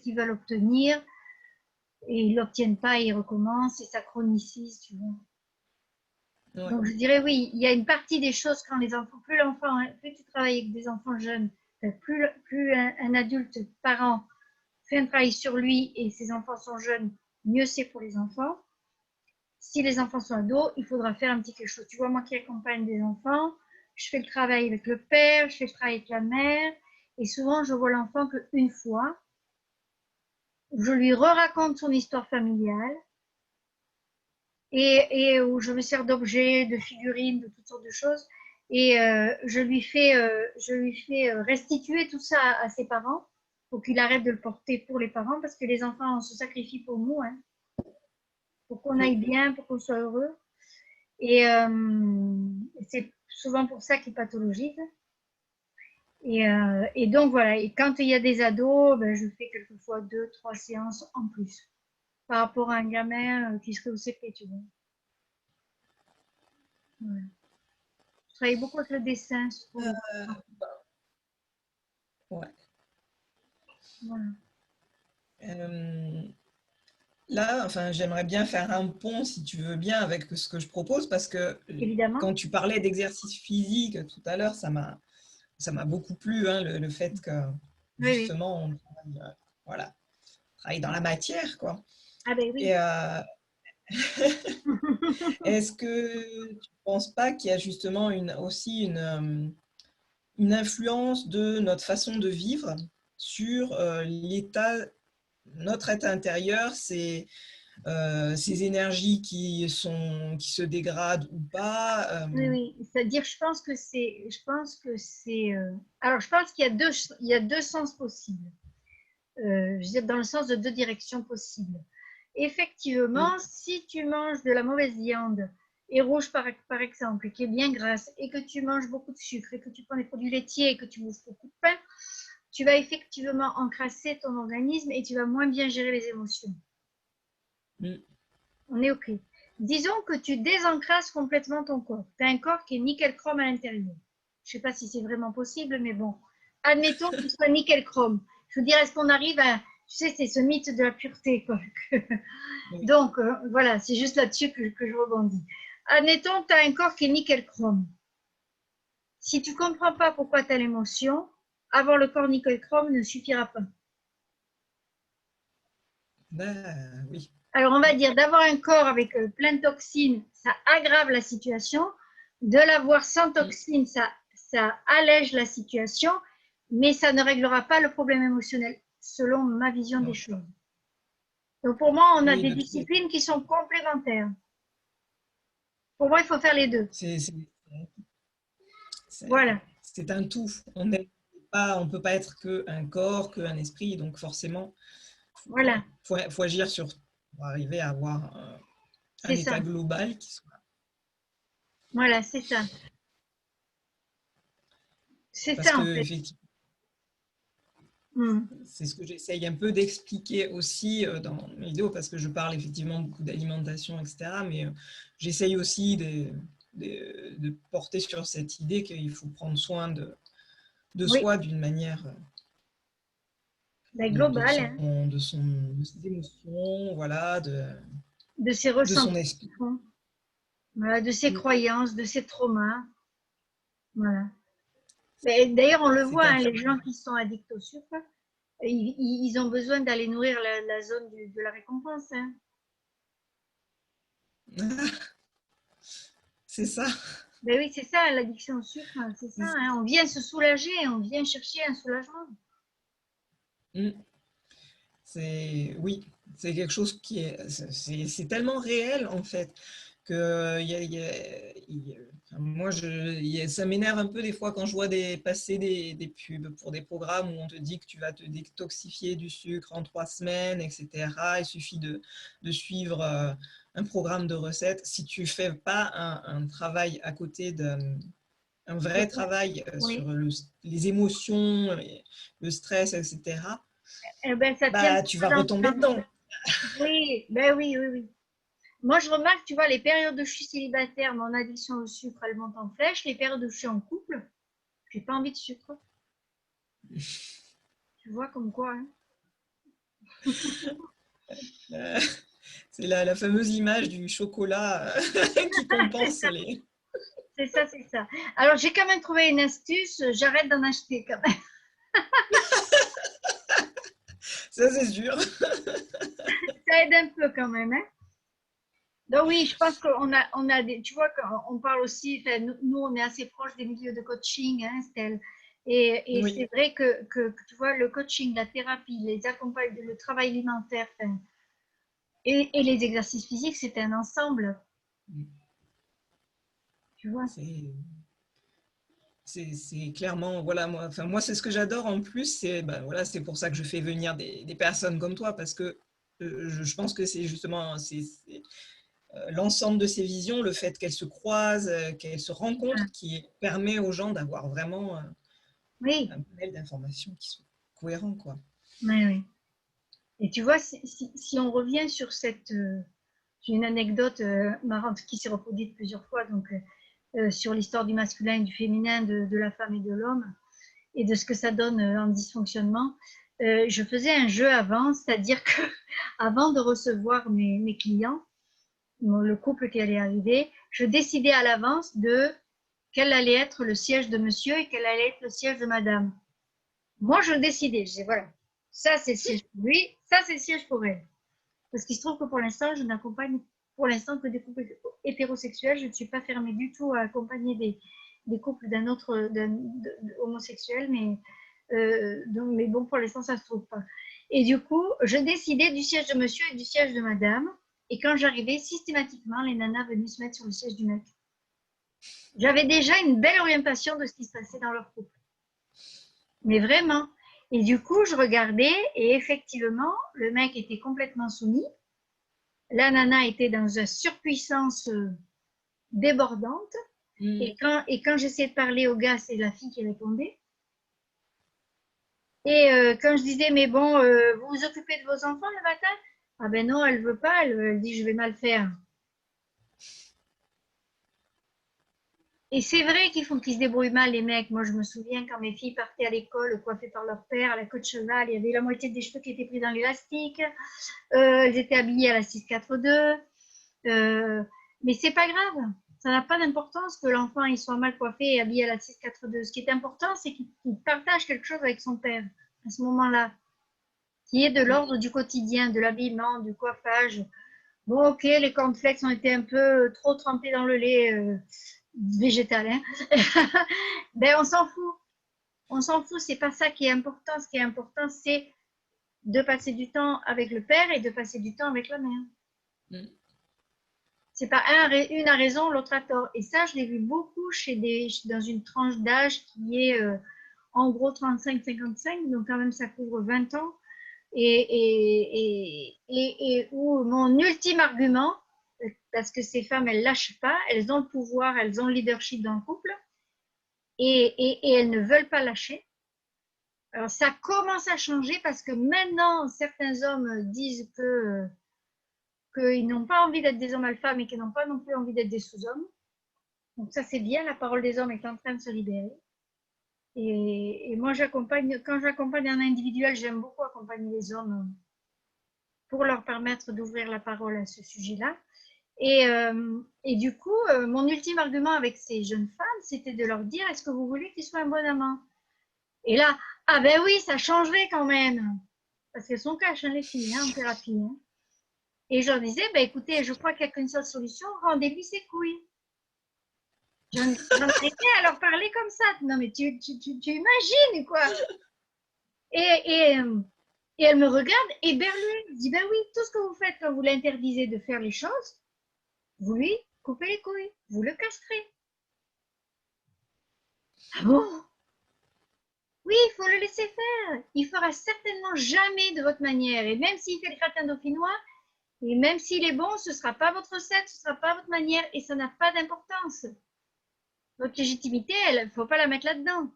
qu'ils veulent obtenir? Et ils l'obtiennent pas, et ils recommencent, et ça chronicise, tu vois. Ouais. Donc je dirais oui, il y a une partie des choses quand les enfants, plus tu travailles avec des enfants jeunes, plus un adulte parent fait un travail sur lui et ses enfants sont jeunes, mieux c'est pour les enfants. Si les enfants sont ados, il faudra faire un petit quelque chose. Tu vois, moi qui accompagne des enfants, je fais le travail avec le père, je fais le travail avec la mère, et souvent je vois l'enfant qu'une fois. Je lui re-raconte son histoire familiale et où je me sers d'objets, de figurines, de toutes sortes de choses, et je lui fais restituer tout ça à ses parents pour qu'il arrête de le porter pour les parents, parce que les enfants se sacrifient pour nous, hein, pour qu'on aille bien, pour qu'on soit heureux. Et c'est souvent pour ça qu'ils pathologisent. Et donc voilà, et quand il y a des ados, ben, je fais quelquefois 2, 3 séances en plus par rapport à un gamin qui serait au CP, tu vois. Ouais. Je travaille beaucoup avec le dessin. Ouais. Voilà. Là, enfin, j'aimerais bien faire un pont, si tu veux bien, avec ce que je propose, parce que Évidemment. quand tu parlais d'exercice physique tout à l'heure, ça m'a beaucoup plu, hein, le fait que Oui, oui. justement, on travaille, voilà, travaille dans la matière, quoi. Ah ben oui. Et est-ce que tu ne penses pas qu'il y a justement aussi une influence de notre façon de vivre sur notre état intérieur, ces énergies qui se dégradent ou pas? Oui, oui. C'est-à-dire, alors, je pense qu'il y a deux sens possibles. Je veux dire, dans le sens de deux directions possibles. Effectivement, si tu manges de la mauvaise viande et rouge par exemple, qui est bien grasse, et que tu manges beaucoup de sucre, et que tu prends des produits laitiers, et que tu bouffes beaucoup de pain, tu vas effectivement encrasser ton organisme et tu vas moins bien gérer les émotions. On est OK. Disons que tu désencrasses complètement ton corps. Tu as un corps qui est nickel chrome à l'intérieur. Je ne sais pas si c'est vraiment possible, mais bon. Admettons qu'il soit nickel chrome. Je veux dire, est-ce qu'on arrive à... Tu sais, c'est ce mythe de la pureté, quoi. Donc, voilà, c'est juste là-dessus que je rebondis. Admettons que tu as un corps qui est nickel chrome. Si tu ne comprends pas pourquoi tu as l'émotion, avoir le corps nickel chrome ne suffira pas. Ben, oui. Alors, on va dire d'avoir un corps avec plein de toxines, ça aggrave la situation. De l'avoir sans toxines, ça allège la situation, mais ça ne réglera pas le problème émotionnel, selon ma vision des choses. Donc, pour moi, on a des disciplines qui sont complémentaires. Pour moi, il faut faire les deux. Voilà. C'est un tout. On ne peut pas être qu'un corps, qu'un esprit, donc forcément, voilà. Faut agir pour arriver à avoir un état global qui soit. Voilà, c'est ça. C'est Parce ça, en que, fait. effectivement, c'est ce que j'essaye un peu d'expliquer aussi dans mes vidéos, parce que je parle effectivement beaucoup d'alimentation, etc. Mais j'essaye aussi de porter sur cette idée qu'il faut prendre soin de soi d'une manière globale. de ses émotions, voilà, de ses de son ressentis, esprit. voilà, de ses croyances, de ses traumas. Voilà. D'ailleurs, on le voit, hein, les gens qui sont addicts au sucre, ils ont besoin d'aller nourrir la zone de la récompense. Hein. C'est ça. Ben oui, c'est ça, l'addiction au sucre, c'est ça. Hein. On vient se soulager, on vient chercher un soulagement. Oui, c'est quelque chose qui c'est tellement réel en fait que moi ça m'énerve un peu des fois quand je vois passer des pubs pour des programmes où on te dit que tu vas te détoxifier du sucre en 3 semaines, etc. Il suffit de suivre un programme de recettes. Si tu fais pas un travail à côté un vrai travail sur les émotions, le stress, etc. Eh ben, ça tient Tu vas retomber dedans. Oui, ben oui, oui, oui. Moi, je remarque, tu vois, les périodes où je suis célibataire, mon addiction au sucre, elle monte en flèche. Les périodes où je suis en couple, j'ai pas envie de sucre. Tu vois, comme quoi, hein. Euh, c'est la fameuse image du chocolat qui compense les... C'est ça, c'est ça. Alors, j'ai quand même trouvé une astuce. J'arrête d'en acheter quand même. Ça, c'est sûr. Ça aide un peu quand même, hein. Donc oui, je pense on a des, tu vois, quand on parle aussi, enfin, nous, on est assez proche des milieux de coaching, hein, Estelle. Et Oui. c'est vrai que, tu vois, le coaching, la thérapie, les accompagnements, le travail alimentaire, enfin, et les exercices physiques, c'est un ensemble, tu vois. C'est clairement, voilà, moi, enfin, moi c'est ce que j'adore en plus, c'est ben, voilà, c'est pour ça que je fais venir des personnes comme toi, parce que je pense que c'est justement l'ensemble de ces visions, le fait qu'elles se croisent, qu'elles se rencontrent, qui permet aux gens d'avoir vraiment Oui, un panel d'informations qui sont cohérents, quoi. oui, oui. Et tu vois, si on revient sur j'ai une anecdote marrante qui s'est reproduite plusieurs fois, donc sur l'histoire du masculin et du féminin, de la femme et de l'homme, et de ce que ça donne en dysfonctionnement. Je faisais un jeu avant, c'est-à-dire que avant de recevoir mes clients, le couple qui allait arriver, je décidais à l'avance de quel allait être le siège de monsieur et quel allait être le siège de madame. Moi, je décidais. Je disais, voilà, ça c'est le siège pour lui, ça c'est le siège pour elle. Parce qu'il se trouve que pour l'instant, je n'accompagne pour l'instant que des couples hétérosexuels. Je ne suis pas fermée du tout à accompagner des couples homosexuel, mais bon, pour l'instant, ça ne se trouve pas. Et du coup, je décidais du siège de monsieur et du siège de madame. Et quand j'arrivais, systématiquement, les nanas venaient se mettre sur le siège du mec. J'avais déjà une belle orientation de ce qui se passait dans leur couple. Mais vraiment. Et du coup, je regardais et effectivement, le mec était complètement soumis. La nana était dans une surpuissance débordante. Mm. Et quand j'essayais de parler au gars, c'est la fille qui répondait. Et quand je disais, mais bon, vous vous occupez de vos enfants le matin? Ah ben non, elle veut pas, elle dit, je vais mal faire. Et c'est vrai qu'il faut qu'ils se débrouillent mal, les mecs. Moi, je me souviens quand mes filles partaient à l'école, coiffées par leur père, à la queue de cheval, il y avait la moitié des cheveux qui étaient pris dans l'élastique. Elles étaient habillées à la 642. Mais c'est pas grave. Ça n'a pas d'importance que l'enfant il soit mal coiffé et habillé à la 642. Ce qui est important, c'est qu'il partage quelque chose avec son père à ce moment-là, qui est de l'ordre du quotidien, de l'habillement, du coiffage. Bon, ok, les cornflakes ont été un peu trop trempés dans le lait végétal. Hein. Ben, on s'en fout. On s'en fout, c'est pas ça qui est important. Ce qui est important, c'est de passer du temps avec le père et de passer du temps avec la mère. Mm. C'est pas une a raison, l'autre a tort. Et ça, je l'ai vu beaucoup dans une tranche d'âge qui est en gros 35-55, donc quand même ça couvre 20 ans. Et où mon ultime argument, parce que ces femmes, elles lâchent pas, elles ont le pouvoir, elles ont le leadership dans le couple, et elles ne veulent pas lâcher. Alors ça commence à changer parce que maintenant, certains hommes disent qu'ils n'ont pas envie d'être des hommes alpha, mais qu'ils n'ont pas non plus envie d'être des sous-hommes. Donc ça, c'est bien, la parole des hommes est en train de se libérer. Et moi, quand j'accompagne un individuel, j'aime beaucoup accompagner les hommes pour leur permettre d'ouvrir la parole à ce sujet-là. Et du coup, mon ultime argument avec ces jeunes femmes, c'était de leur dire, est-ce que vous voulez qu'ils soient un bon amant? Et là, ah ben oui, ça changerait quand même. Parce qu'elles sont cash, hein, les filles, hein, en thérapie. Hein. Et je leur disais, ben écoutez, je crois qu'il n'y a qu'une seule solution, rendez-lui ses couilles. J'en étais à leur parler comme ça. Non, mais tu imagines, quoi. Et, et, et elle me regarde éberluée. Je dis, ben oui, tout ce que vous faites quand vous l'interdisez de faire les choses, vous lui coupez les couilles, vous le castrez. Ah bon? Oui, il faut le laisser faire. Il fera certainement jamais de votre manière. Et même s'il fait le gratin dauphinois, et même s'il est bon, ce ne sera pas votre recette, ce ne sera pas votre manière, et ça n'a pas d'importance. Votre légitimité, il ne faut pas la mettre là-dedans.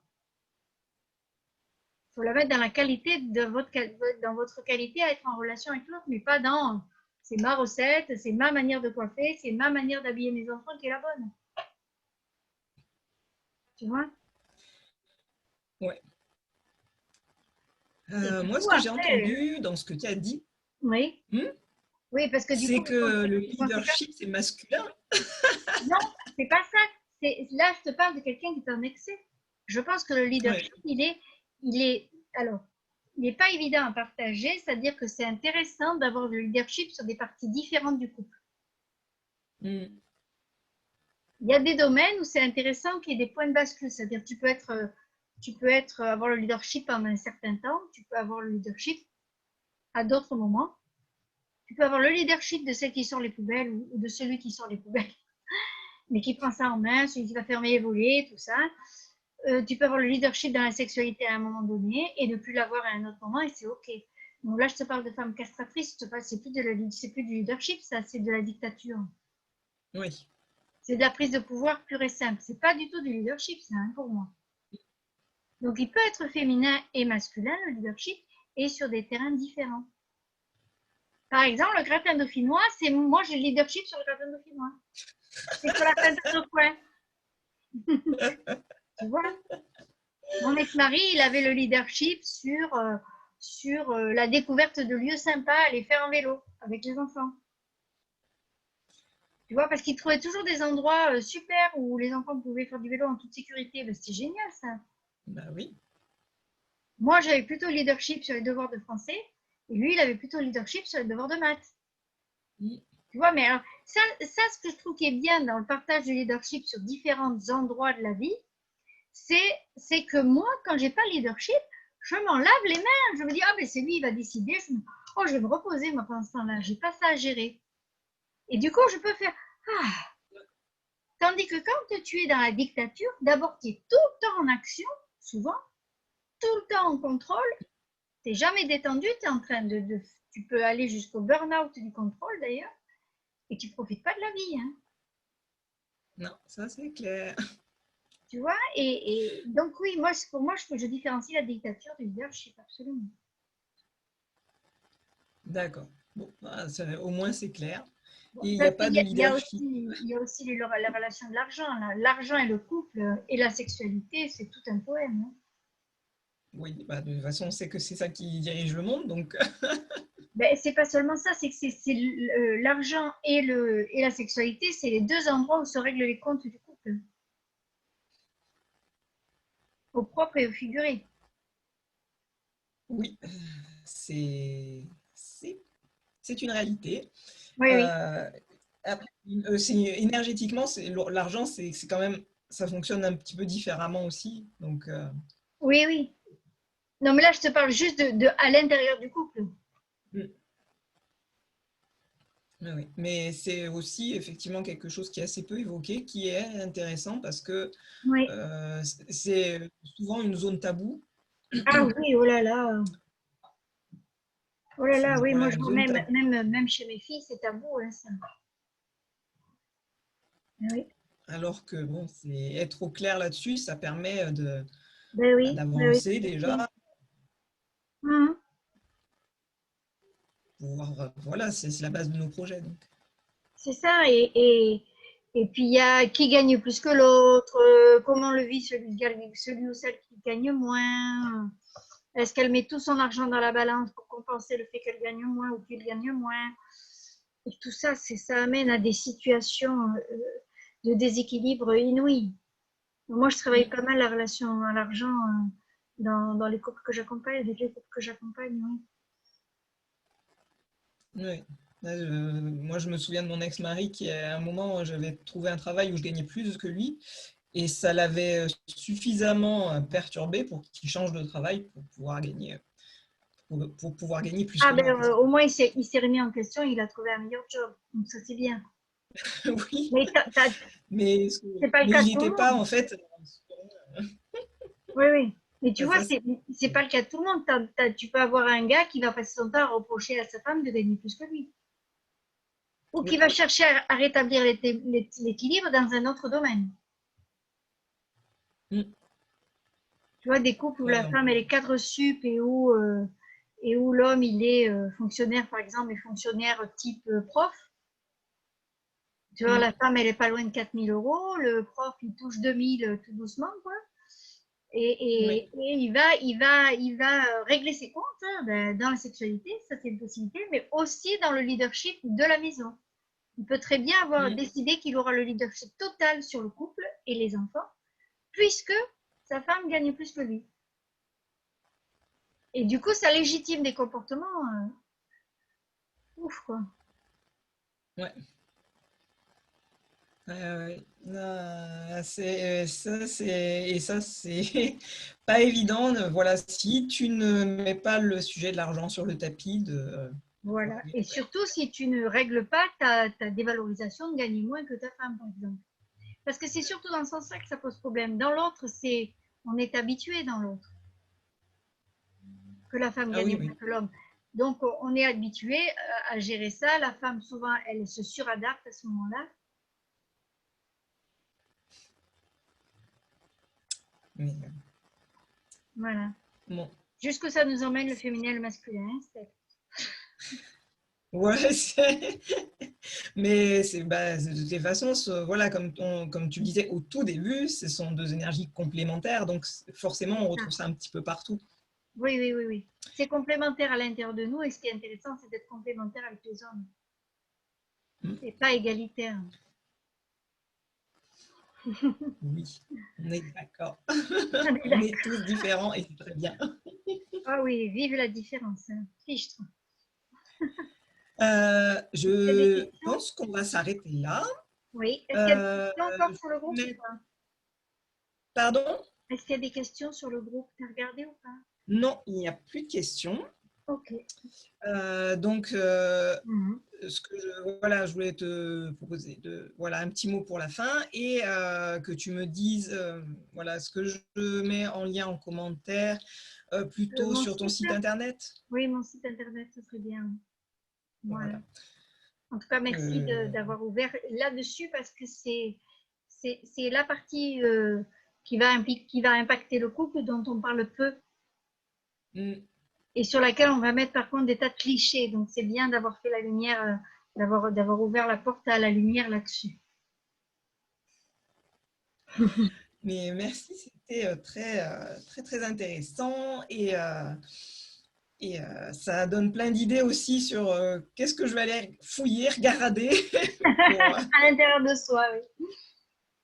Il faut la mettre dans la qualité dans votre qualité à être en relation avec l'autre, mais pas dans C'est ma recette, c'est ma manière de coiffer, c'est ma manière d'habiller mes enfants qui est la bonne. Tu vois? Ouais. Et du Moi, ce coup, que j'ai après, entendu dans ce que tu as dit, oui, hmm, oui, parce que du c'est coup, que le tu pensais quoi? leadership, c'est masculin. Non, c'est pas ça. Là, je te parle de quelqu'un qui est en excès. Je pense que le Ouais. leadership, alors, il n'est pas évident à partager, c'est-à-dire que c'est intéressant d'avoir le leadership sur des parties différentes du couple. Hmm. Il y a des domaines où c'est intéressant qu'il y ait des points de bascule, c'est-à-dire tu peux avoir le leadership pendant un certain temps, tu peux avoir le leadership à d'autres moments, tu peux avoir le leadership de celle qui sort les poubelles ou de celui qui sort les poubelles, mais qui prend ça en main, celui qui va fermer les volets, tout ça. Tu peux avoir le leadership dans la sexualité à un moment donné et ne plus l'avoir à un autre moment et c'est ok. Donc là, je te parle de femmes castratrices, c'est plus du leadership, ça, c'est de la dictature. Oui. C'est de la prise de pouvoir pure et simple. C'est pas du tout du leadership, ça, hein, pour moi. Donc, il peut être féminin et masculin, le leadership, et sur des terrains différents. Par exemple, le gratin dauphinois, c'est moi, j'ai le leadership sur le gratin dauphinois. C'est sur la plantation de coin. Tu vois? Mon ex-mari, il avait le leadership sur la découverte de lieux sympas à aller faire en vélo avec les enfants. Tu vois, parce qu'il trouvait toujours des endroits super où les enfants pouvaient faire du vélo en toute sécurité. Ben, c'était génial, ça. Bah oui. Moi, j'avais plutôt le leadership sur les devoirs de français et lui, il avait plutôt le leadership sur les devoirs de maths. Hmm. Tu vois, mais alors, ce que je trouve qui est bien dans le partage du leadership sur différents endroits de la vie, c'est que moi, quand j'ai pas le leadership, je m'en lave les mains. Je me dis, ah, mais c'est lui, il va décider. Oh, je vais me reposer, moi, pendant ce temps-là. J'ai pas ça à gérer. Et du coup, je peux faire, ah. Tandis que quand tu es dans la dictature, d'abord, tu es tout le temps en action, souvent, tout le temps en contrôle. Tu n'es jamais détendu, tu es en train tu peux aller jusqu'au burn-out du contrôle, d'ailleurs, et tu profites pas de la vie, hein. Non, ça c'est clair. Tu vois, et donc oui, moi, pour moi, je différencie la dictature du leadership, absolument. D'accord. Bon, ah, au moins c'est clair. Bon, Et il n'y a parce pas qu'il de y a leadership. aussi, il y a aussi la relation de l'argent. L'argent et le couple et la sexualité, c'est tout un poème, hein. Oui, bah, de toute façon, on sait que c'est ça qui dirige le monde, donc Ben, c'est pas seulement ça, c'est que l'argent et la sexualité, c'est les deux endroits où se règlent les comptes du couple, au propre et au figuré. oui, c'est c'est c'est une réalité. Oui, oui, Euh, après, énergétiquement, l'argent, c'est quand même, ça fonctionne un petit peu différemment aussi. Donc, oui, oui. Non, mais là, je te parle juste à l'intérieur du couple. mm, oui. Mais c'est aussi effectivement quelque chose qui est assez peu évoqué, qui est intéressant parce que Oui. c'est souvent une zone taboue. Ah oui, oh là C'est là, oui, moi, voilà, une zone taboue. même chez mes filles, c'est tabou, hein, ça. Oui, Alors que bon, c'est être au clair là-dessus, ça permet ben oui, d'avancer tout à fait. déjà, Mhm. pouvoir, voilà, c'est la base de nos projets. Donc. C'est ça, et puis il y a qui gagne plus que l'autre, comment le vit celui ou celle qui gagne moins. Est-ce qu'elle met tout son argent dans la balance pour compenser le fait qu'elle gagne moins ou qu'il gagne moins? Et tout ça, ça amène à des situations de déséquilibre inouïs. Moi, je travaille Mm. pas mal la relation à l'argent dans les couples que j'accompagne, avec les couples que j'accompagne, oui. Ouais. Là, moi, je me souviens de mon ex-mari qui, à un moment, j'avais trouvé un travail où je gagnais plus que lui. Et ça l'avait suffisamment perturbé pour qu'il change de travail pour pouvoir gagner plus Ah que ben, moi. Parce au moins, il s'est remis en question, il a trouvé un meilleur job. Donc ça, c'est bien. que, oui, Mais mais, c'est pas le mais cas il de tout n'était le pas, monde. en fait. Oui, oui. Mais tu Bah, vois, ça, c'est pas le cas de tout le monde. Tu peux avoir un gars qui va passer son temps à reprocher à sa femme de gagner plus que lui. Ou qui oui. va chercher à rétablir l'équilibre dans un autre domaine. Mm. Tu vois, des couples où Ouais, la femme, elle est cadre sup et où et où l'homme, il est fonctionnaire, par exemple, et fonctionnaire type prof. Tu vois, la femme, elle est pas loin de 4 000 €. Le prof, il touche 2 000 tout doucement, quoi. Et Oui. il va régler ses comptes hein, dans la sexualité, ça c'est une possibilité, mais aussi dans le leadership de la maison. Il peut très bien avoir décidé qu'il aura le leadership total sur le couple et les enfants, puisque sa femme gagne plus que lui. Et du coup, ça légitime des comportements ouf, quoi. Ouais. Ça, c'est pas évident. Voilà, si tu ne mets pas le sujet de l'argent sur le tapis, Voilà. Et surtout, si tu ne règles pas ta dévalorisation de gagner moins que ta femme, par exemple. Parce que c'est surtout dans ce sens-là que ça pose problème. Dans l'autre, on est habitué dans l'autre, que la femme ah oui, gagne moins oui. que l'homme. Donc, on est habitué à gérer ça. La femme, souvent, elle se suradapte à ce moment-là. Mais, Voilà. bon. Jusque ça nous emmène le féminin et le masculin. Ouais, mais de toutes les façons, voilà, comme tu le disais au tout début, ce sont deux énergies complémentaires, donc forcément on retrouve ça un petit peu partout. Oui, oui, oui, oui. C'est complémentaire à l'intérieur de nous et ce qui est intéressant, c'est d'être complémentaire avec les hommes et pas égalitaire. Oui, on est d'accord. On est On est d'accord. tous différents et c'est très bien. Ah oui, vive la différence. Hein. Fichtre. Il y a des Je questions? pense qu'on va s'arrêter là. Oui. Est-ce qu'il y a des Euh, questions encore sur le je groupe ou mets- pas? Pardon? Est-ce qu'il y a des questions sur le groupe? T'as regardé ou pas? Non, il n'y a plus de questions. Ok. Donc, Mhm. voilà, je voulais te proposer voilà, un petit mot pour la fin et que tu me dises voilà, ce que je mets en lien en commentaire plutôt Mon sur ton site? site internet. Oui, mon site internet, ce serait bien. Voilà. Voilà. En tout cas, merci Euh, d'avoir ouvert là-dessus parce que c'est la partie qui va impacter le couple dont on parle peu mm, et sur laquelle on va mettre par contre des tas de clichés. Donc c'est bien d'avoir fait la lumière, d'avoir ouvert la porte à la lumière là-dessus. mais merci, c'était très, très intéressant et ça donne plein d'idées aussi sur qu'est-ce que je vais aller fouiller, regarder pour, À l'intérieur de soi, oui.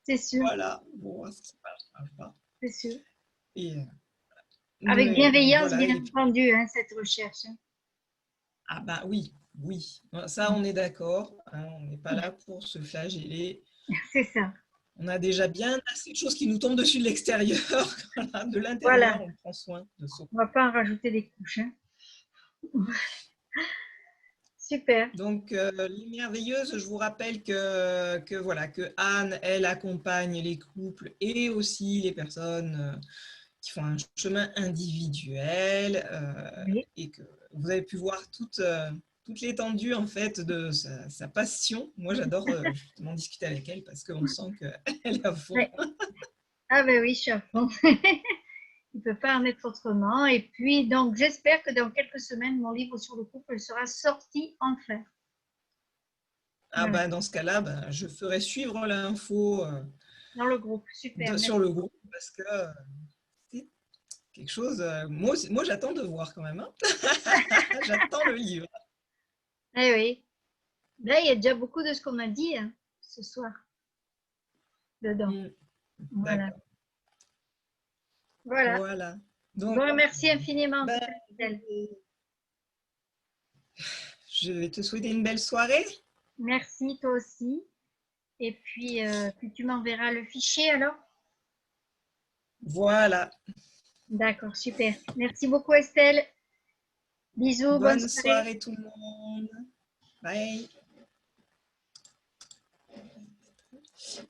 C'est sûr, voilà, pour voir ce qui marche pas. c'est sûr. Et, Avec bienveillance, voilà, bien et puis, entendu, hein, cette recherche. Hein. ah bah oui, oui, ça on est d'accord, hein, on n'est pas là pour se flageller. C'est ça. On a déjà bien assez de choses qui nous tombent dessus de l'extérieur. Voilà, de l'intérieur, Voilà. on prend soin de soi. On ne va pas en rajouter des couches. Hein. Super. Donc, les merveilleuses, je vous rappelle voilà, que Anne, elle accompagne les couples et aussi les personnes qui font un chemin individuel Oui. et que vous avez pu voir toute l'étendue en fait de sa passion. Moi, j'adore justement discuter avec elle parce qu'on sent qu'elle est à fond. Ouais. Ah ben oui, je suis à fond. Il ne peut pas en être autrement. Et puis, donc, j'espère que dans quelques semaines, mon livre sur le couple sera sorti enfin. Ah Voilà. bah, dans ce cas-là, bah, je ferai suivre l'info Dans le groupe. Super. sur le Merci. groupe parce que c'est quelque chose. Moi j'attends de voir quand même. Hein. J'attends le livre. Eh oui. Là, il y a déjà beaucoup de ce qu'on a dit hein, ce soir dedans. Mm, Voilà. d'accord. Voilà. Voilà. Donc, Bon, merci infiniment en tout ben, cas, Estelle. je vais te souhaiter une belle soirée. Merci, toi aussi. Et puis tu m'enverras le fichier alors? Voilà. D'accord, super. Merci beaucoup, Estelle. Bisous, bonne Bonne soirée. soirée tout le monde. Bye.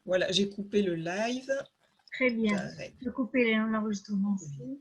Voilà, j'ai coupé le live. Très bien. J'arrête. Je vais couper l'enregistrement aussi.